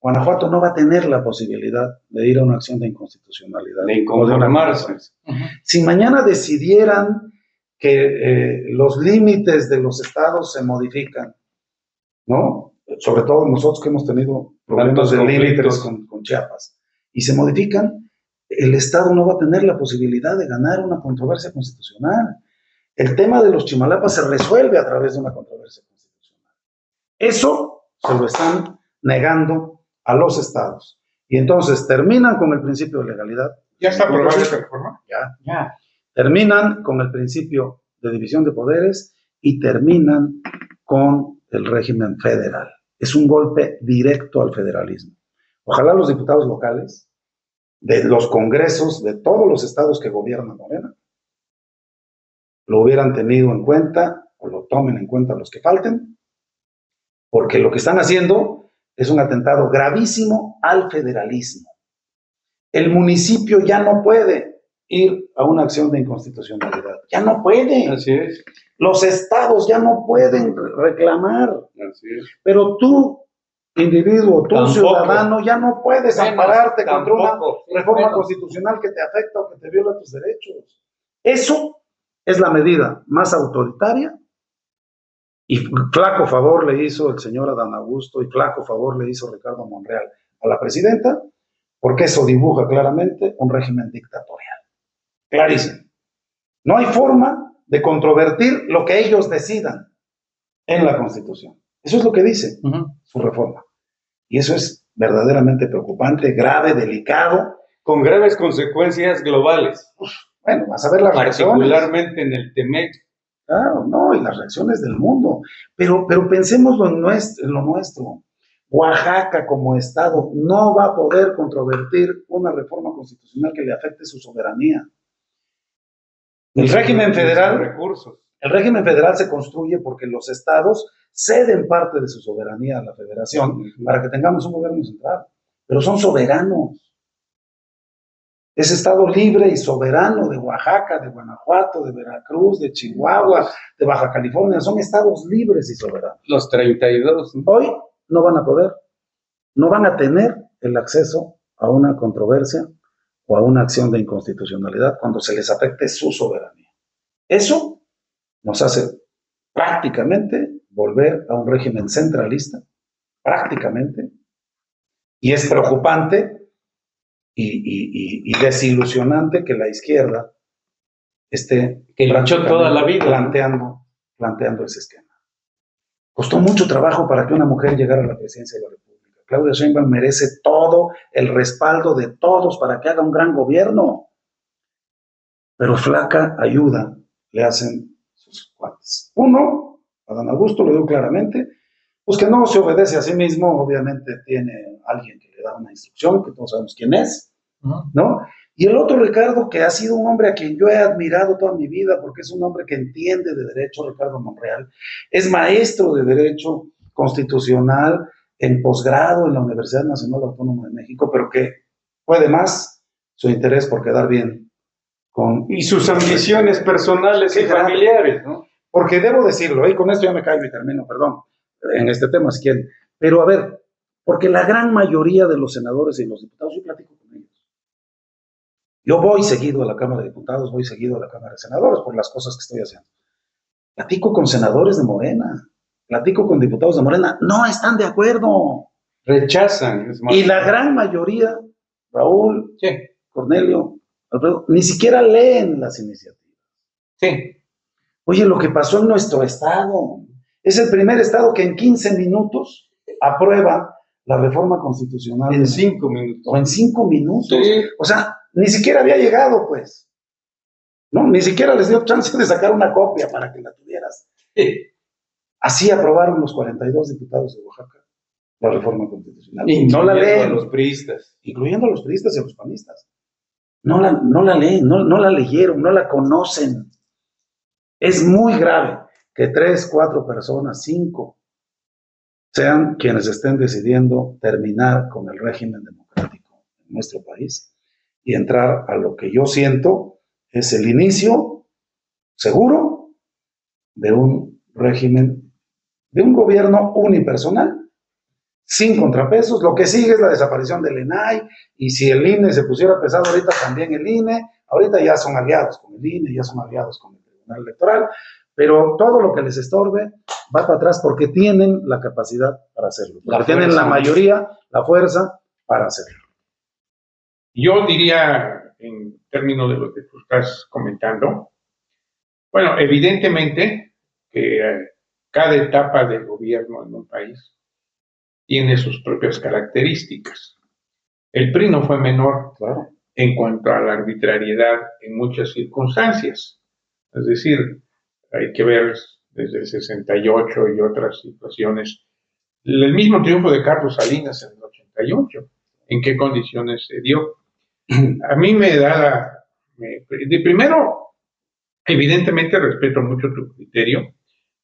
Guanajuato no va a tener la posibilidad de ir a una acción de inconstitucionalidad. De o de una conformarse. controversia. Si mañana decidieran que los límites de los estados se modifican, ¿no? Sobre todo nosotros que hemos tenido problemas Tantos de límites conflictos. con Chiapas, y se modifican, el Estado no va a tener la posibilidad de ganar una controversia constitucional. El tema de los Chimalapas se resuelve a través de una controversia constitucional. Eso se lo están negando a los estados. Y entonces terminan con el principio de legalidad. ¿Ya está aprobada esa reforma? Ya. Terminan con el principio de división de poderes y terminan con el régimen federal. Es un golpe directo al federalismo. Ojalá los diputados locales de los congresos de todos los estados que gobierna Morena lo hubieran tenido en cuenta o lo tomen en cuenta los que falten, porque lo que están haciendo es un atentado gravísimo al federalismo. El municipio ya no puede ir a una acción de inconstitucionalidad, ya no puede. Así es. Los estados ya no pueden reclamar, Así es. pero tú, individuo, tú, Tampoco. ciudadano, ya no puedes ampararte contra una Tampoco. reforma constitucional que te afecta o que te viola tus derechos. Eso es la medida más autoritaria, y flaco favor le hizo el señor Adán Augusto y flaco favor le hizo Ricardo Monreal a la presidenta, porque eso dibuja claramente un régimen dictatorial. Clarísimo. No hay forma de controvertir lo que ellos decidan en la Constitución. Eso es lo que dice su reforma. Y eso es verdaderamente preocupante, grave, delicado. Con graves consecuencias globales, Bueno, vas a ver las reacciones. particularmente en el TEMEC. Claro, no, y las reacciones del mundo. Pero pensémoslo en lo nuestro. Oaxaca como estado no va a poder controvertir una reforma constitucional que le afecte su soberanía. El régimen federal, Recursos. el régimen federal se construye porque los estados ceden parte de su soberanía a la federación para que tengamos un gobierno central, pero son soberanos. Ese estado libre y soberano de Oaxaca, de Guanajuato, de Veracruz, de Chihuahua, de Baja California, son estados libres y soberanos. Los 32. ¿no? Hoy no van a poder, no van a tener el acceso a una controversia o a una acción de inconstitucionalidad cuando se les afecte su soberanía. Eso nos hace prácticamente volver a un régimen centralista, prácticamente, y es preocupante y desilusionante que la izquierda esté Que luchó toda la vida, planteando ese esquema. Costó mucho trabajo para que una mujer llegara a la presidencia de la República. Claudia Sheinbaum merece todo el respaldo de todos para que haga un gran gobierno. Pero flaca ayuda le hacen sus cuates. Uno, Adán Augusto lo dijo claramente, pues que no se obedece a sí mismo, obviamente tiene alguien que le da una instrucción, que todos sabemos quién es, ¿no? Y el otro, Ricardo, que ha sido un hombre a quien yo he admirado toda mi vida, porque es un hombre que entiende de derecho, Ricardo Monreal, es maestro de derecho constitucional en posgrado en la Universidad Nacional Autónoma de México, pero que puede más su interés por quedar bien con... Y sus ambiciones personales y Claro. familiares, ¿no? Porque debo decirlo, y con esto ya me callo y termino, perdón, en este tema si quieren, pero a ver, porque la gran mayoría de los senadores y los diputados, yo platico con ellos. Yo voy seguido a la Cámara de Diputados, voy seguido a la Cámara de Senadores por las cosas que estoy haciendo. Platico con senadores de Morena, platico con diputados de Morena, no están de acuerdo. Rechazan. Es más, Y la gran mayoría, Raúl, Sí, Cornelio, Alfredo, ni siquiera leen las iniciativas. sí. Oye, lo que pasó en nuestro estado, es el primer estado que en 15 minutos aprueba la reforma constitucional. En 5 minutos. O en 5 minutos. Sí. O sea, ni siquiera había llegado, pues. No, ni siquiera les dio chance de sacar una copia para que la tuvieras. Sí. Así aprobaron los 42 diputados de Oaxaca la reforma constitucional. Y no Incluyendo la leen, a los priistas. incluyendo a los priistas y a los panistas. No la leen, no la leyeron, no la conocen. Es muy grave que 3, 4 personas, 5, sean quienes estén decidiendo terminar con el régimen democrático en nuestro país y entrar a lo que yo siento es el inicio seguro de un régimen de un gobierno unipersonal, sin contrapesos. Lo que sigue es la desaparición del ENAI, y si el INE se pusiera pesado ahorita, también el INE, ahorita ya son aliados con el INE, ya son aliados con el Tribunal Electoral, pero todo lo que les estorbe va para atrás porque tienen la capacidad para hacerlo, porque tienen la mayoría, la fuerza para hacerlo. Yo diría, en términos de lo que tú estás comentando, bueno, evidentemente que cada etapa del gobierno en un país tiene sus propias características. El PRI no fue menor, claro, en cuanto a la arbitrariedad en muchas circunstancias. Es decir, hay que ver desde el 68 y otras situaciones. El mismo triunfo de Carlos Salinas en el 88, ¿en qué condiciones se dio? A mí me da de primero, evidentemente respeto mucho tu criterio,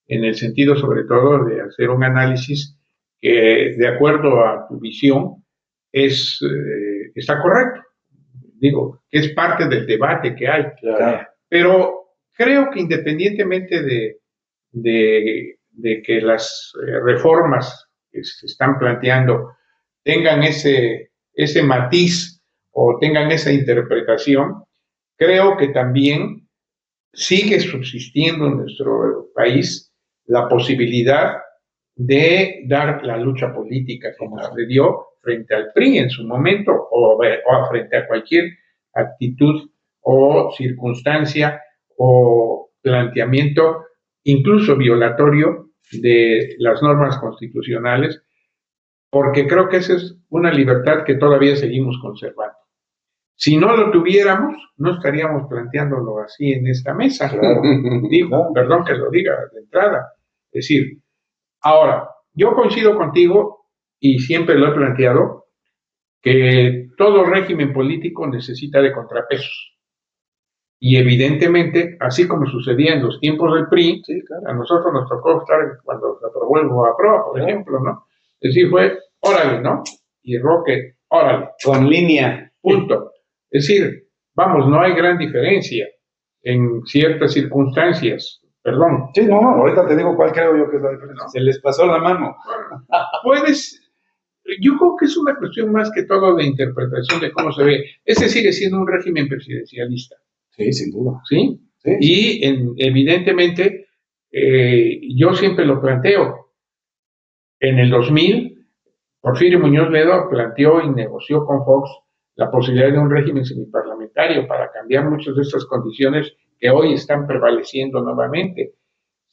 en el sentido sobre todo de hacer un análisis que de acuerdo a tu visión está correcto. Digo, que es parte del debate que hay. Claro. Pero creo que independientemente de que las reformas que se están planteando tengan ese matiz o tengan esa interpretación, creo que también sigue subsistiendo en nuestro país la posibilidad de dar la lucha política como se dio frente al PRI en su momento o frente a cualquier actitud o circunstancia o planteamiento incluso violatorio de las normas constitucionales, porque creo que esa es una libertad que todavía seguimos conservando. Si no lo tuviéramos, no estaríamos planteándolo así en esta mesa. Claro. Digo, perdón que lo diga de entrada. Es decir, ahora, yo coincido contigo y siempre lo he planteado, que todo régimen político necesita de contrapesos. Y evidentemente, así como sucedía en los tiempos del PRI, sí, claro, a nosotros nos tocó estar cuando se aprobó el Boaprueba, por ejemplo, ¿no? Es decir, fue, órale, ¿no? Y Roque, órale. Con línea. Punto. Es decir, vamos, no hay gran diferencia en ciertas circunstancias. Perdón. Sí, no, ahorita te digo cuál creo yo que es la diferencia. Se les pasó la mano. Yo creo que es una cuestión más que todo de interpretación de cómo se ve. Ese sigue siendo un régimen presidencialista. Sí, sin duda. ¿Sí? Sí. Y evidentemente, yo siempre lo planteo. En el 2000, Porfirio Muñoz Ledo planteó y negoció con Fox la posibilidad de un régimen semiparlamentario para cambiar muchas de estas condiciones que hoy están prevaleciendo nuevamente.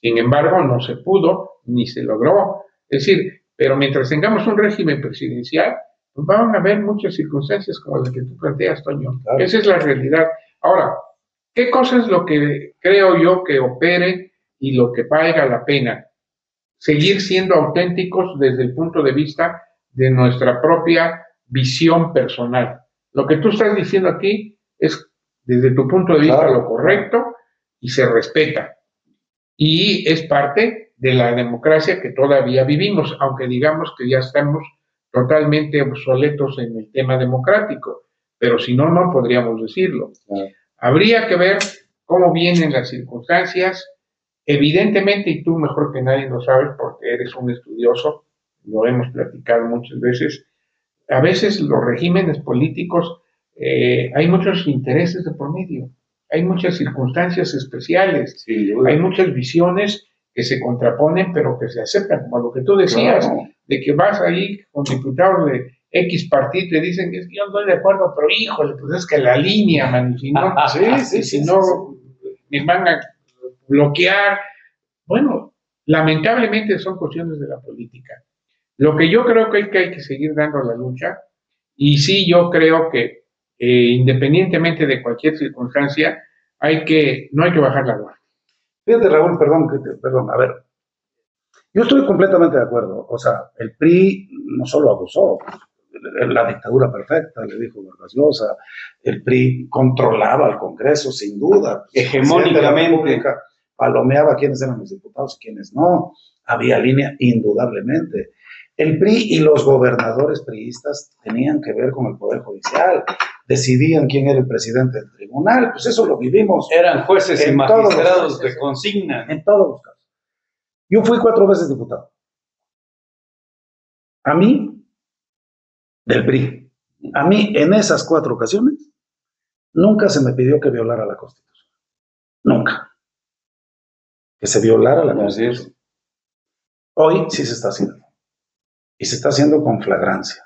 Sin embargo, no se pudo ni se logró. Es decir, pero mientras tengamos un régimen presidencial, pues van a haber muchas circunstancias como las que tú planteas, Toño. Claro. Esa es la realidad. Ahora, ¿qué cosa es lo que creo yo que opere y lo que valga la pena? Seguir siendo auténticos desde el punto de vista de nuestra propia visión personal. Lo que tú estás diciendo aquí es, desde tu punto de vista, claro, lo correcto y se respeta. Y es parte de la democracia que todavía vivimos, aunque digamos que ya estamos totalmente obsoletos en el tema democrático, pero si no, no podríamos decirlo. Claro. Habría que ver cómo vienen las circunstancias. Evidentemente, y tú mejor que nadie lo sabes porque eres un estudioso, lo hemos platicado muchas veces, a veces los regímenes políticos, hay muchos intereses de por medio, hay muchas circunstancias especiales, sí, hay muchas visiones que se contraponen pero que se aceptan, como lo que tú decías, claro, de que vas ahí con diputados de X partido y te dicen que yo no estoy de acuerdo, pero híjole, pues es que la línea, man, si no, si no me van a bloquear. Bueno, lamentablemente son cuestiones de la política. Lo que yo creo que hay que seguir dando la lucha, y sí, yo creo que independientemente de cualquier circunstancia, no hay que bajar la guardia. Fíjate, Raúl, perdón, a ver, yo estoy completamente de acuerdo. O sea, el PRI no solo abusó, la dictadura perfecta, le dijo Vargas Llosa, el PRI controlaba el Congreso, sin duda. Hegemónicamente. Palomeaba quiénes eran los diputados y quiénes no. Había línea, indudablemente. El PRI y los gobernadores priistas tenían que ver con el Poder Judicial, decidían quién era el presidente del tribunal, pues eso lo vivimos. Eran jueces y magistrados de consigna. En todos los casos. Yo fui 4 veces diputado. A mí, del PRI, a mí en esas 4 ocasiones, nunca se me pidió que violara la Constitución. Nunca. Que se violara la Constitución. Hoy sí se está haciendo. Y se está haciendo con flagrancia.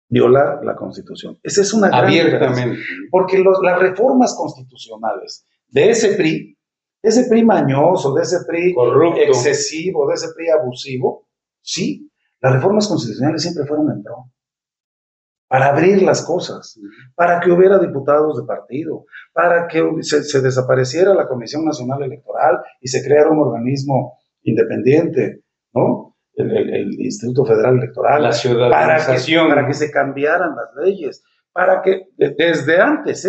Violar la Constitución. Esa es una gran abiertamente. Porque las reformas constitucionales de ese PRI mañoso, de ese PRI corrupto, excesivo, de ese PRI abusivo, sí, las reformas constitucionales siempre fueron en pro. Para abrir las cosas, para que hubiera diputados de partido, para que se desapareciera la Comisión Nacional Electoral y se creara un organismo independiente, ¿no? El Instituto Federal Electoral, la ciudadanización, para que se cambiaran las leyes, para que, desde antes,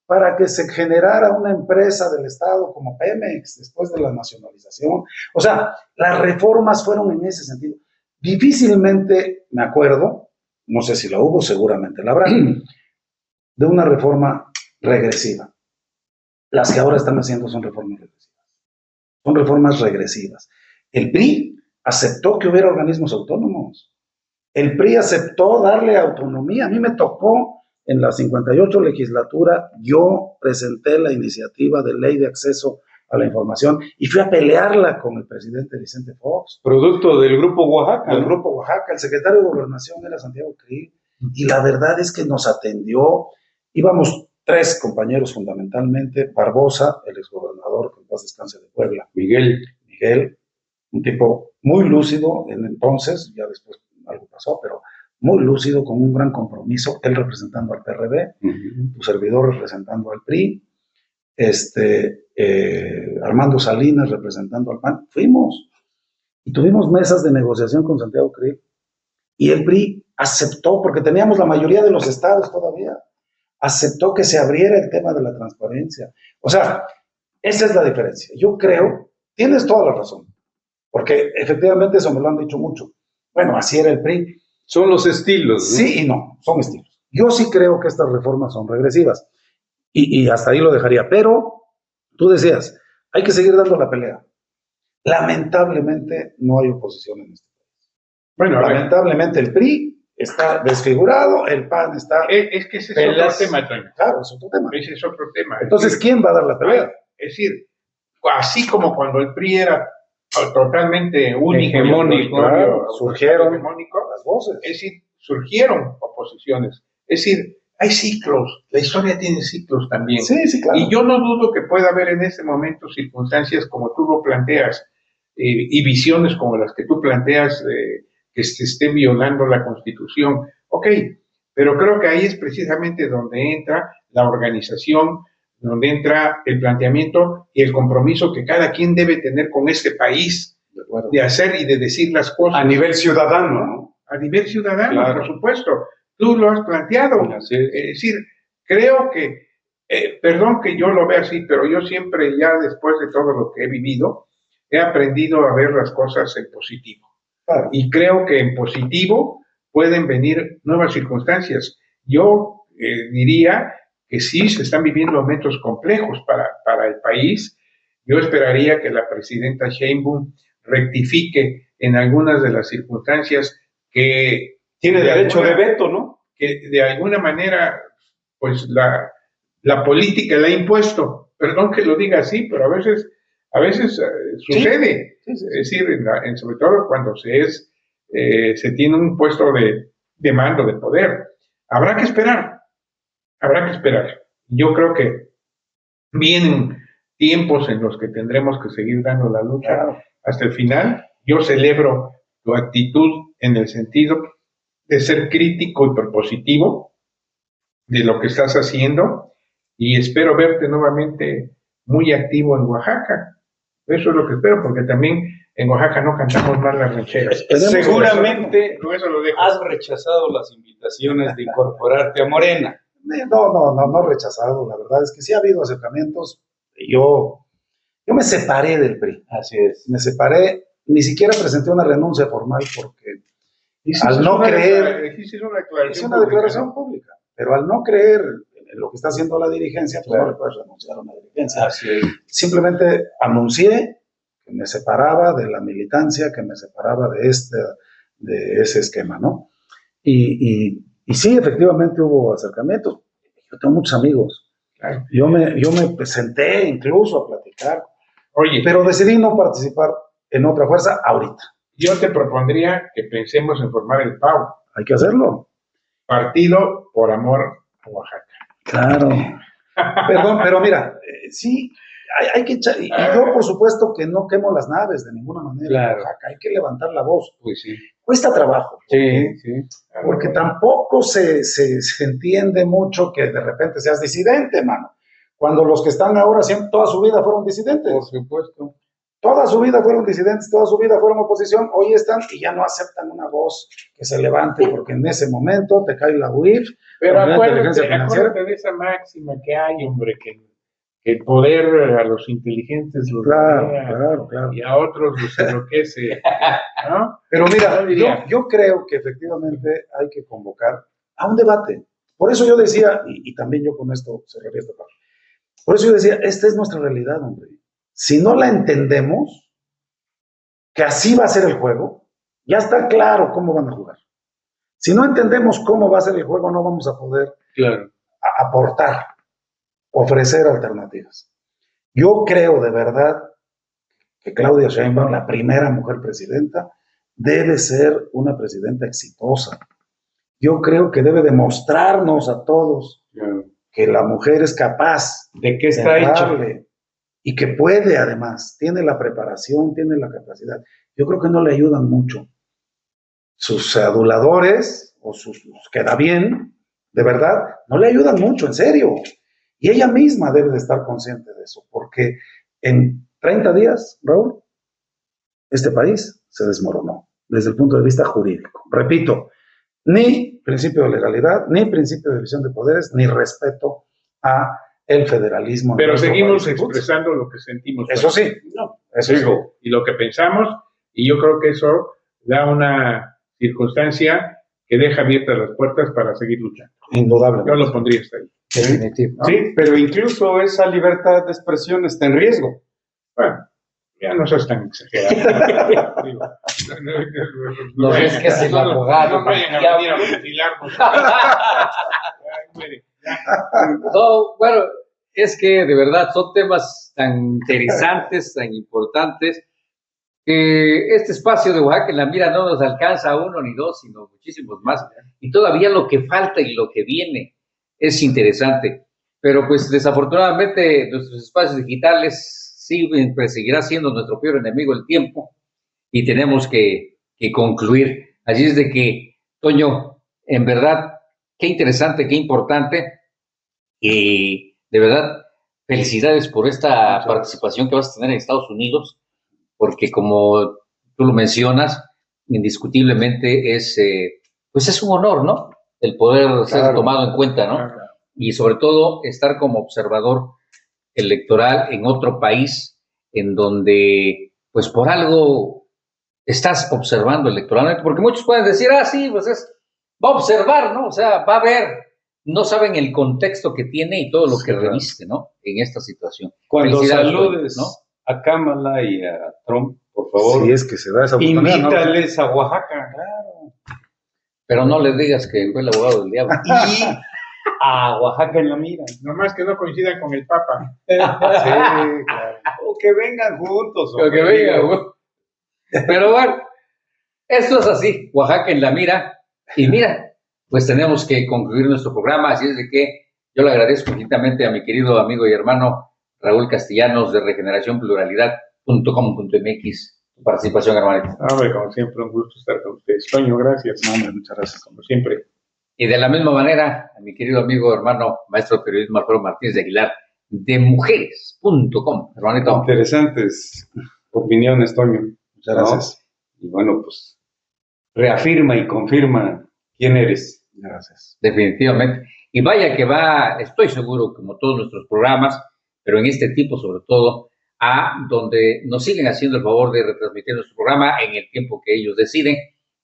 para que se generara una empresa del Estado como Pemex, después de la nacionalización. O sea, las reformas fueron en ese sentido. Difícilmente me acuerdo, no sé si la hubo, seguramente la habrá, de una reforma regresiva. Las que ahora están haciendo son reformas regresivas. Son reformas regresivas. El PRI aceptó que hubiera organismos autónomos. El PRI aceptó darle autonomía. A mí me tocó en la 58 legislatura, yo presenté la iniciativa de ley de acceso a la información y fui a pelearla con el presidente Vicente Fox. Producto del Grupo Oaxaca. El Grupo Oaxaca, el secretario de Gobernación era Santiago Krill, y la verdad es que nos atendió. Íbamos 3 compañeros fundamentalmente: Barbosa, el exgobernador, que en paz descanse, de Puebla, Miguel, un tipo muy lúcido en entonces, ya después algo pasó, pero muy lúcido, con un gran compromiso, él representando al PRD, tu servidor representando al PRI, Armando Salinas representando al PAN. Fuimos y tuvimos mesas de negociación con Santiago Krill, y el PRI aceptó, porque teníamos la mayoría de los estados todavía, aceptó que se abriera el tema de la transparencia. O sea, esa es la diferencia. Yo creo, tienes toda la razón, porque efectivamente eso me lo han dicho mucho. Bueno, así era el PRI. Son los estilos, ¿no? Sí y no, son estilos. Yo sí creo que estas reformas son regresivas, y hasta ahí lo dejaría. Pero tú decías, hay que seguir dando la pelea. Lamentablemente no hay oposición en este país. Bueno, lamentablemente el PRI está desfigurado, el PAN está... Es que ese es otro tema, Toño. Claro, es otro tema. Ese es otro tema. Entonces, ¿quién va a dar la pelea? Es decir, así como cuando el PRI era totalmente único, hegemónico, claro, surgieron hegemónico, las voces. es decir, surgieron oposiciones. Es decir, hay ciclos, la historia tiene ciclos también. Sí, sí, claro. Y yo no dudo que pueda haber en este momento circunstancias como tú lo planteas, y visiones como las que tú planteas, que se esté violando la Constitución. Ok, pero creo que ahí es precisamente donde entra la organización, donde entra el planteamiento y el compromiso que cada quien debe tener con este país, de hacer y de decir las cosas. A nivel ciudadano, ¿no? A nivel ciudadano, claro. Por supuesto. Tú lo has planteado. Así es. Es decir, creo que, perdón que yo lo vea así, pero yo siempre, ya después de todo lo que he vivido, he aprendido a ver las cosas en positivo. Claro. Y creo que en positivo pueden venir nuevas circunstancias. Yo diría que sí se están viviendo momentos complejos para el país. Yo esperaría que la presidenta Sheinbaum rectifique en algunas de las circunstancias que... Tiene derecho de veto, ¿no? Que de alguna manera, pues la política la ha impuesto. Perdón que lo diga así, pero a veces sucede. Sí. Es decir, sobre todo cuando se tiene un puesto de mando, de poder. Habrá que esperar. Yo creo que vienen tiempos en los que tendremos que seguir dando la lucha hasta el final. Yo celebro tu actitud en el sentido de ser crítico y propositivo de lo que estás haciendo, y espero verte nuevamente muy activo en Oaxaca. Eso es lo que espero, porque también en Oaxaca no cantamos mal las rancheras. Seguramente Con eso lo dejo. has rechazado las invitaciones de incorporarte a Morena. No rechazado. La verdad es que sí ha habido acercamientos. Yo me separé del PRI. Así es. Me separé, ni siquiera presenté una renuncia formal, porque al no creer, es una declaración pública, pero al no creer en lo que está haciendo la dirigencia, pues no le puedes renunciar a una dirigencia. Así es. Simplemente anuncié que me separaba de la militancia, que me separaba de ese esquema, ¿no? Y sí, efectivamente hubo acercamientos. Yo tengo muchos amigos. Claro. Yo me senté incluso a platicar, Oye, pero decidí no participar en otra fuerza ahorita. yo te propondría que pensemos en formar el PAO, Hay que hacerlo. Partido por Amor a Oaxaca. Claro. Perdón, pero mira, sí, hay que echar, y yo por supuesto que no quemo las naves de ninguna manera. Claro. Oaxaca, hay que levantar la voz. Pues sí. Cuesta trabajo. Sí. Porque tampoco se entiende mucho que de repente seas disidente, mano. Cuando los que están ahora siempre, toda su vida fueron disidentes. Por supuesto. Toda su vida fueron disidentes, toda su vida fueron oposición. Hoy están y ya no aceptan una voz que se levante porque en ese momento te cae la UIF. Pero la inteligencia financiera. acuérdate de esa máxima que hay, hombre, que el poder a los inteligentes los Claro, rodea, claro. y a otros los enloquece, ¿no? Pero mira, Yo diría- yo creo que efectivamente hay que convocar a un debate. Por eso yo decía, y también yo con esto cerraría esta parte, por eso yo decía, esta es nuestra realidad, hombre. Si no la entendemos, que así va a ser el juego, ya está claro cómo van a jugar. Si no entendemos cómo va a ser el juego, no vamos a poder Claro. aportar, ofrecer alternativas. Yo creo de verdad que Claudia Sheinbaum, la primera mujer presidenta, debe ser una presidenta exitosa. Yo creo que debe demostrarnos a todos que la mujer es capaz ¿De qué está hecho? entrarle y que puede además, tiene la preparación, tiene la capacidad. Yo creo que no le ayudan mucho sus aduladores o sus queda bien, de verdad, no le ayudan mucho, en serio. Y ella misma debe de estar consciente de eso, porque en 30 días, Raúl, este país se desmoronó desde el punto de vista jurídico. Repito, ni principio de legalidad, ni principio de división de poderes, ni respeto a el federalismo. en Pero nuestro seguimos país. expresando lo que sentimos. Eso sí, No, eso sí. y lo que pensamos, y yo creo que eso da una circunstancia que deja abiertas las puertas para seguir luchando. Indudablemente. Yo lo pondría hasta ahí. Definitivo. ¿no? Sí, pero incluso esa libertad de expresión está en riesgo. Bueno, ya no seas tan exagerado. Digo, No vayan es que es el no, abogado, no vayan a ya. venir a ventilarnos. Ay, muere. No, bueno, es que de verdad son temas tan interesantes, tan importantes, que este espacio de Oaxaca en la mira no nos alcanza a uno ni dos, sino muchísimos más. Y todavía lo que falta y lo que viene es interesante. Pero pues desafortunadamente nuestros espacios digitales siempre seguirá siendo nuestro peor enemigo el tiempo y tenemos que concluir. Así es de que, Toño, en verdad, qué interesante, qué importante. Y de verdad, felicidades por esta participación que vas a tener en Estados Unidos, porque como tú lo mencionas, indiscutiblemente pues es un honor, ¿no? El poder ser tomado en cuenta, ¿no? Claro. Y sobre todo estar como observador electoral en otro país en donde, pues por algo estás observando electoralmente, porque muchos pueden decir, sí, pues va a observar, ¿no? O sea, va a ver, no saben el contexto que tiene y todo lo que reviste, ¿no? En esta situación. Cuando Felicidades, saludes, ¿no? a Kamala y a Trump, por favor, Si es que se da esa oportunidad, ¿no? invítales a Oaxaca. Claro. Pero no les digas que fue el abogado del diablo. Y a Oaxaca en la mira. Nomás que no coincidan con el Papa. Sí, claro. O que vengan juntos. Lo que venga, güey. Pero bueno, esto es así, Oaxaca en la mira. Y mira, pues tenemos que concluir nuestro programa, así es de que yo le agradezco infinitamente a mi querido amigo y hermano Raúl Castellanos de regeneracionpluralidad.com.mx su participación, hermanito. Hombre, como siempre, un gusto estar con ustedes. Toño, gracias. No, hombre, muchas gracias. Como siempre. Y de la misma manera, a mi querido amigo, hermano, maestro de periodismo Alfredo Martínez de Aguilar, de mujeres.com, hermanito. Interesantes opiniones, Toño. Muchas gracias. Y bueno, pues reafirma y confirma quién eres. Gracias. Definitivamente. Y vaya que va, estoy seguro, como todos nuestros programas, pero en este tipo sobre todo, a donde nos siguen haciendo el favor de retransmitir nuestro programa en el tiempo que ellos deciden.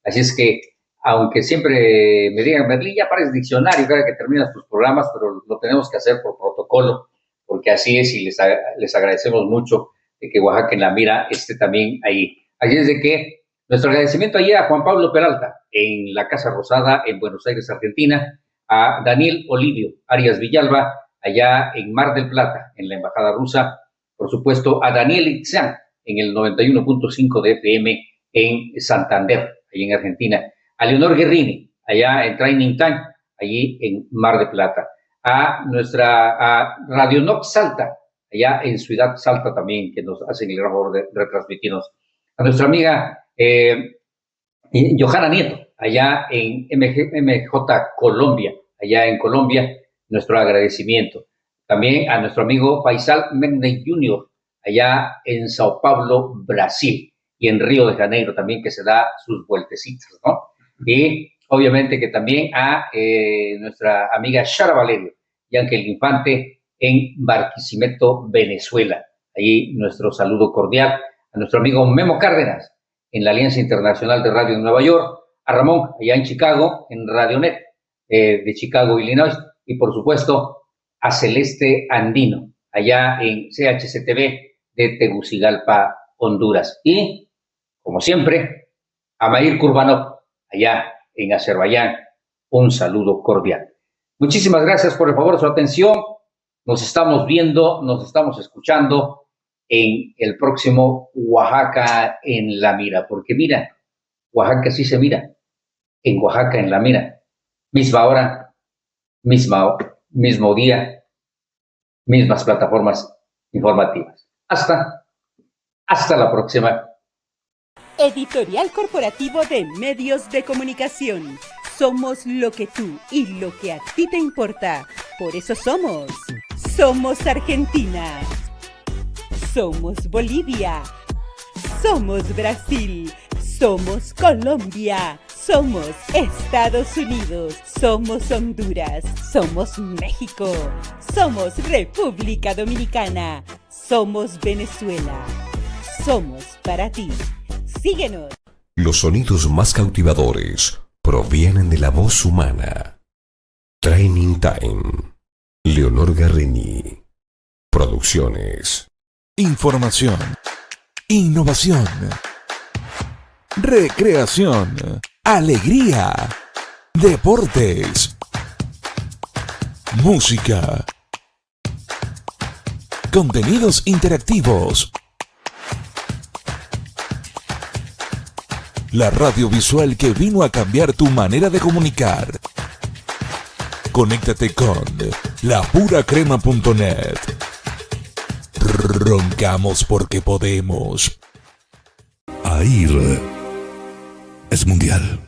Así es que, aunque siempre me digan, Berlín, ya pares diccionario cada que terminas tus programas, pero lo tenemos que hacer por protocolo, porque así es y les agradecemos mucho de que Oaxaca en la mira esté también ahí. Así es de que nuestro agradecimiento allí a Juan Pablo Peralta en la Casa Rosada en Buenos Aires, Argentina, a Daniel Olivio Arias Villalba allá en Mar del Plata, en la Embajada Rusa, por supuesto a Daniel Itzán en el 91.5 de FM en Santander, allí en Argentina, a Leonor Guerrini allá en Training Time, allí en Mar del Plata, a Radio Nox Salta, allá en Ciudad Salta también, que nos hacen el gran favor de retransmitirnos, a nuestra amiga Johanna Nieto, allá en MJ Colombia, allá en Colombia, nuestro agradecimiento. También a nuestro amigo Faisal Mendez Jr., allá en Sao Paulo, Brasil, y en Río de Janeiro también, que se da sus vueltecitas, ¿no? Y obviamente que también a nuestra amiga Shara Valerio y Ángel Infante en Barquisimeto, Venezuela. Allí nuestro saludo cordial a nuestro amigo Memo Cárdenas en la Alianza Internacional de Radio en Nueva York, a Ramón allá en Chicago, en Radionet de Chicago, Illinois, y por supuesto a Celeste Andino, allá en CHCTV de Tegucigalpa, Honduras. Y, como siempre, a Mair Kurbanov, allá en Azerbaiyán, un saludo cordial. Muchísimas gracias por el favor de su atención. Nos estamos viendo, nos estamos escuchando en el próximo Oaxaca en la mira, porque mira, Oaxaca sí se mira, en Oaxaca en la mira, misma hora, mismo día, mismas plataformas informativas. Hasta la próxima. Editorial Corporativo de Medios de Comunicación. Somos lo que tú y lo que a ti te importa. Por eso somos Argentina. Somos Bolivia. Somos Brasil. Somos Colombia. Somos Estados Unidos. Somos Honduras. Somos México. Somos República Dominicana. Somos Venezuela. Somos para ti. Síguenos. Los sonidos más cautivadores provienen de la voz humana. Training Time. Leonor Guerrini. Producciones. Información. Innovación. Recreación. Alegría. Deportes. Música. Contenidos interactivos. La radio visual que vino a cambiar tu manera de comunicar. Conéctate con lapuracrema.net. Roncamos porque podemos. AIR es mundial.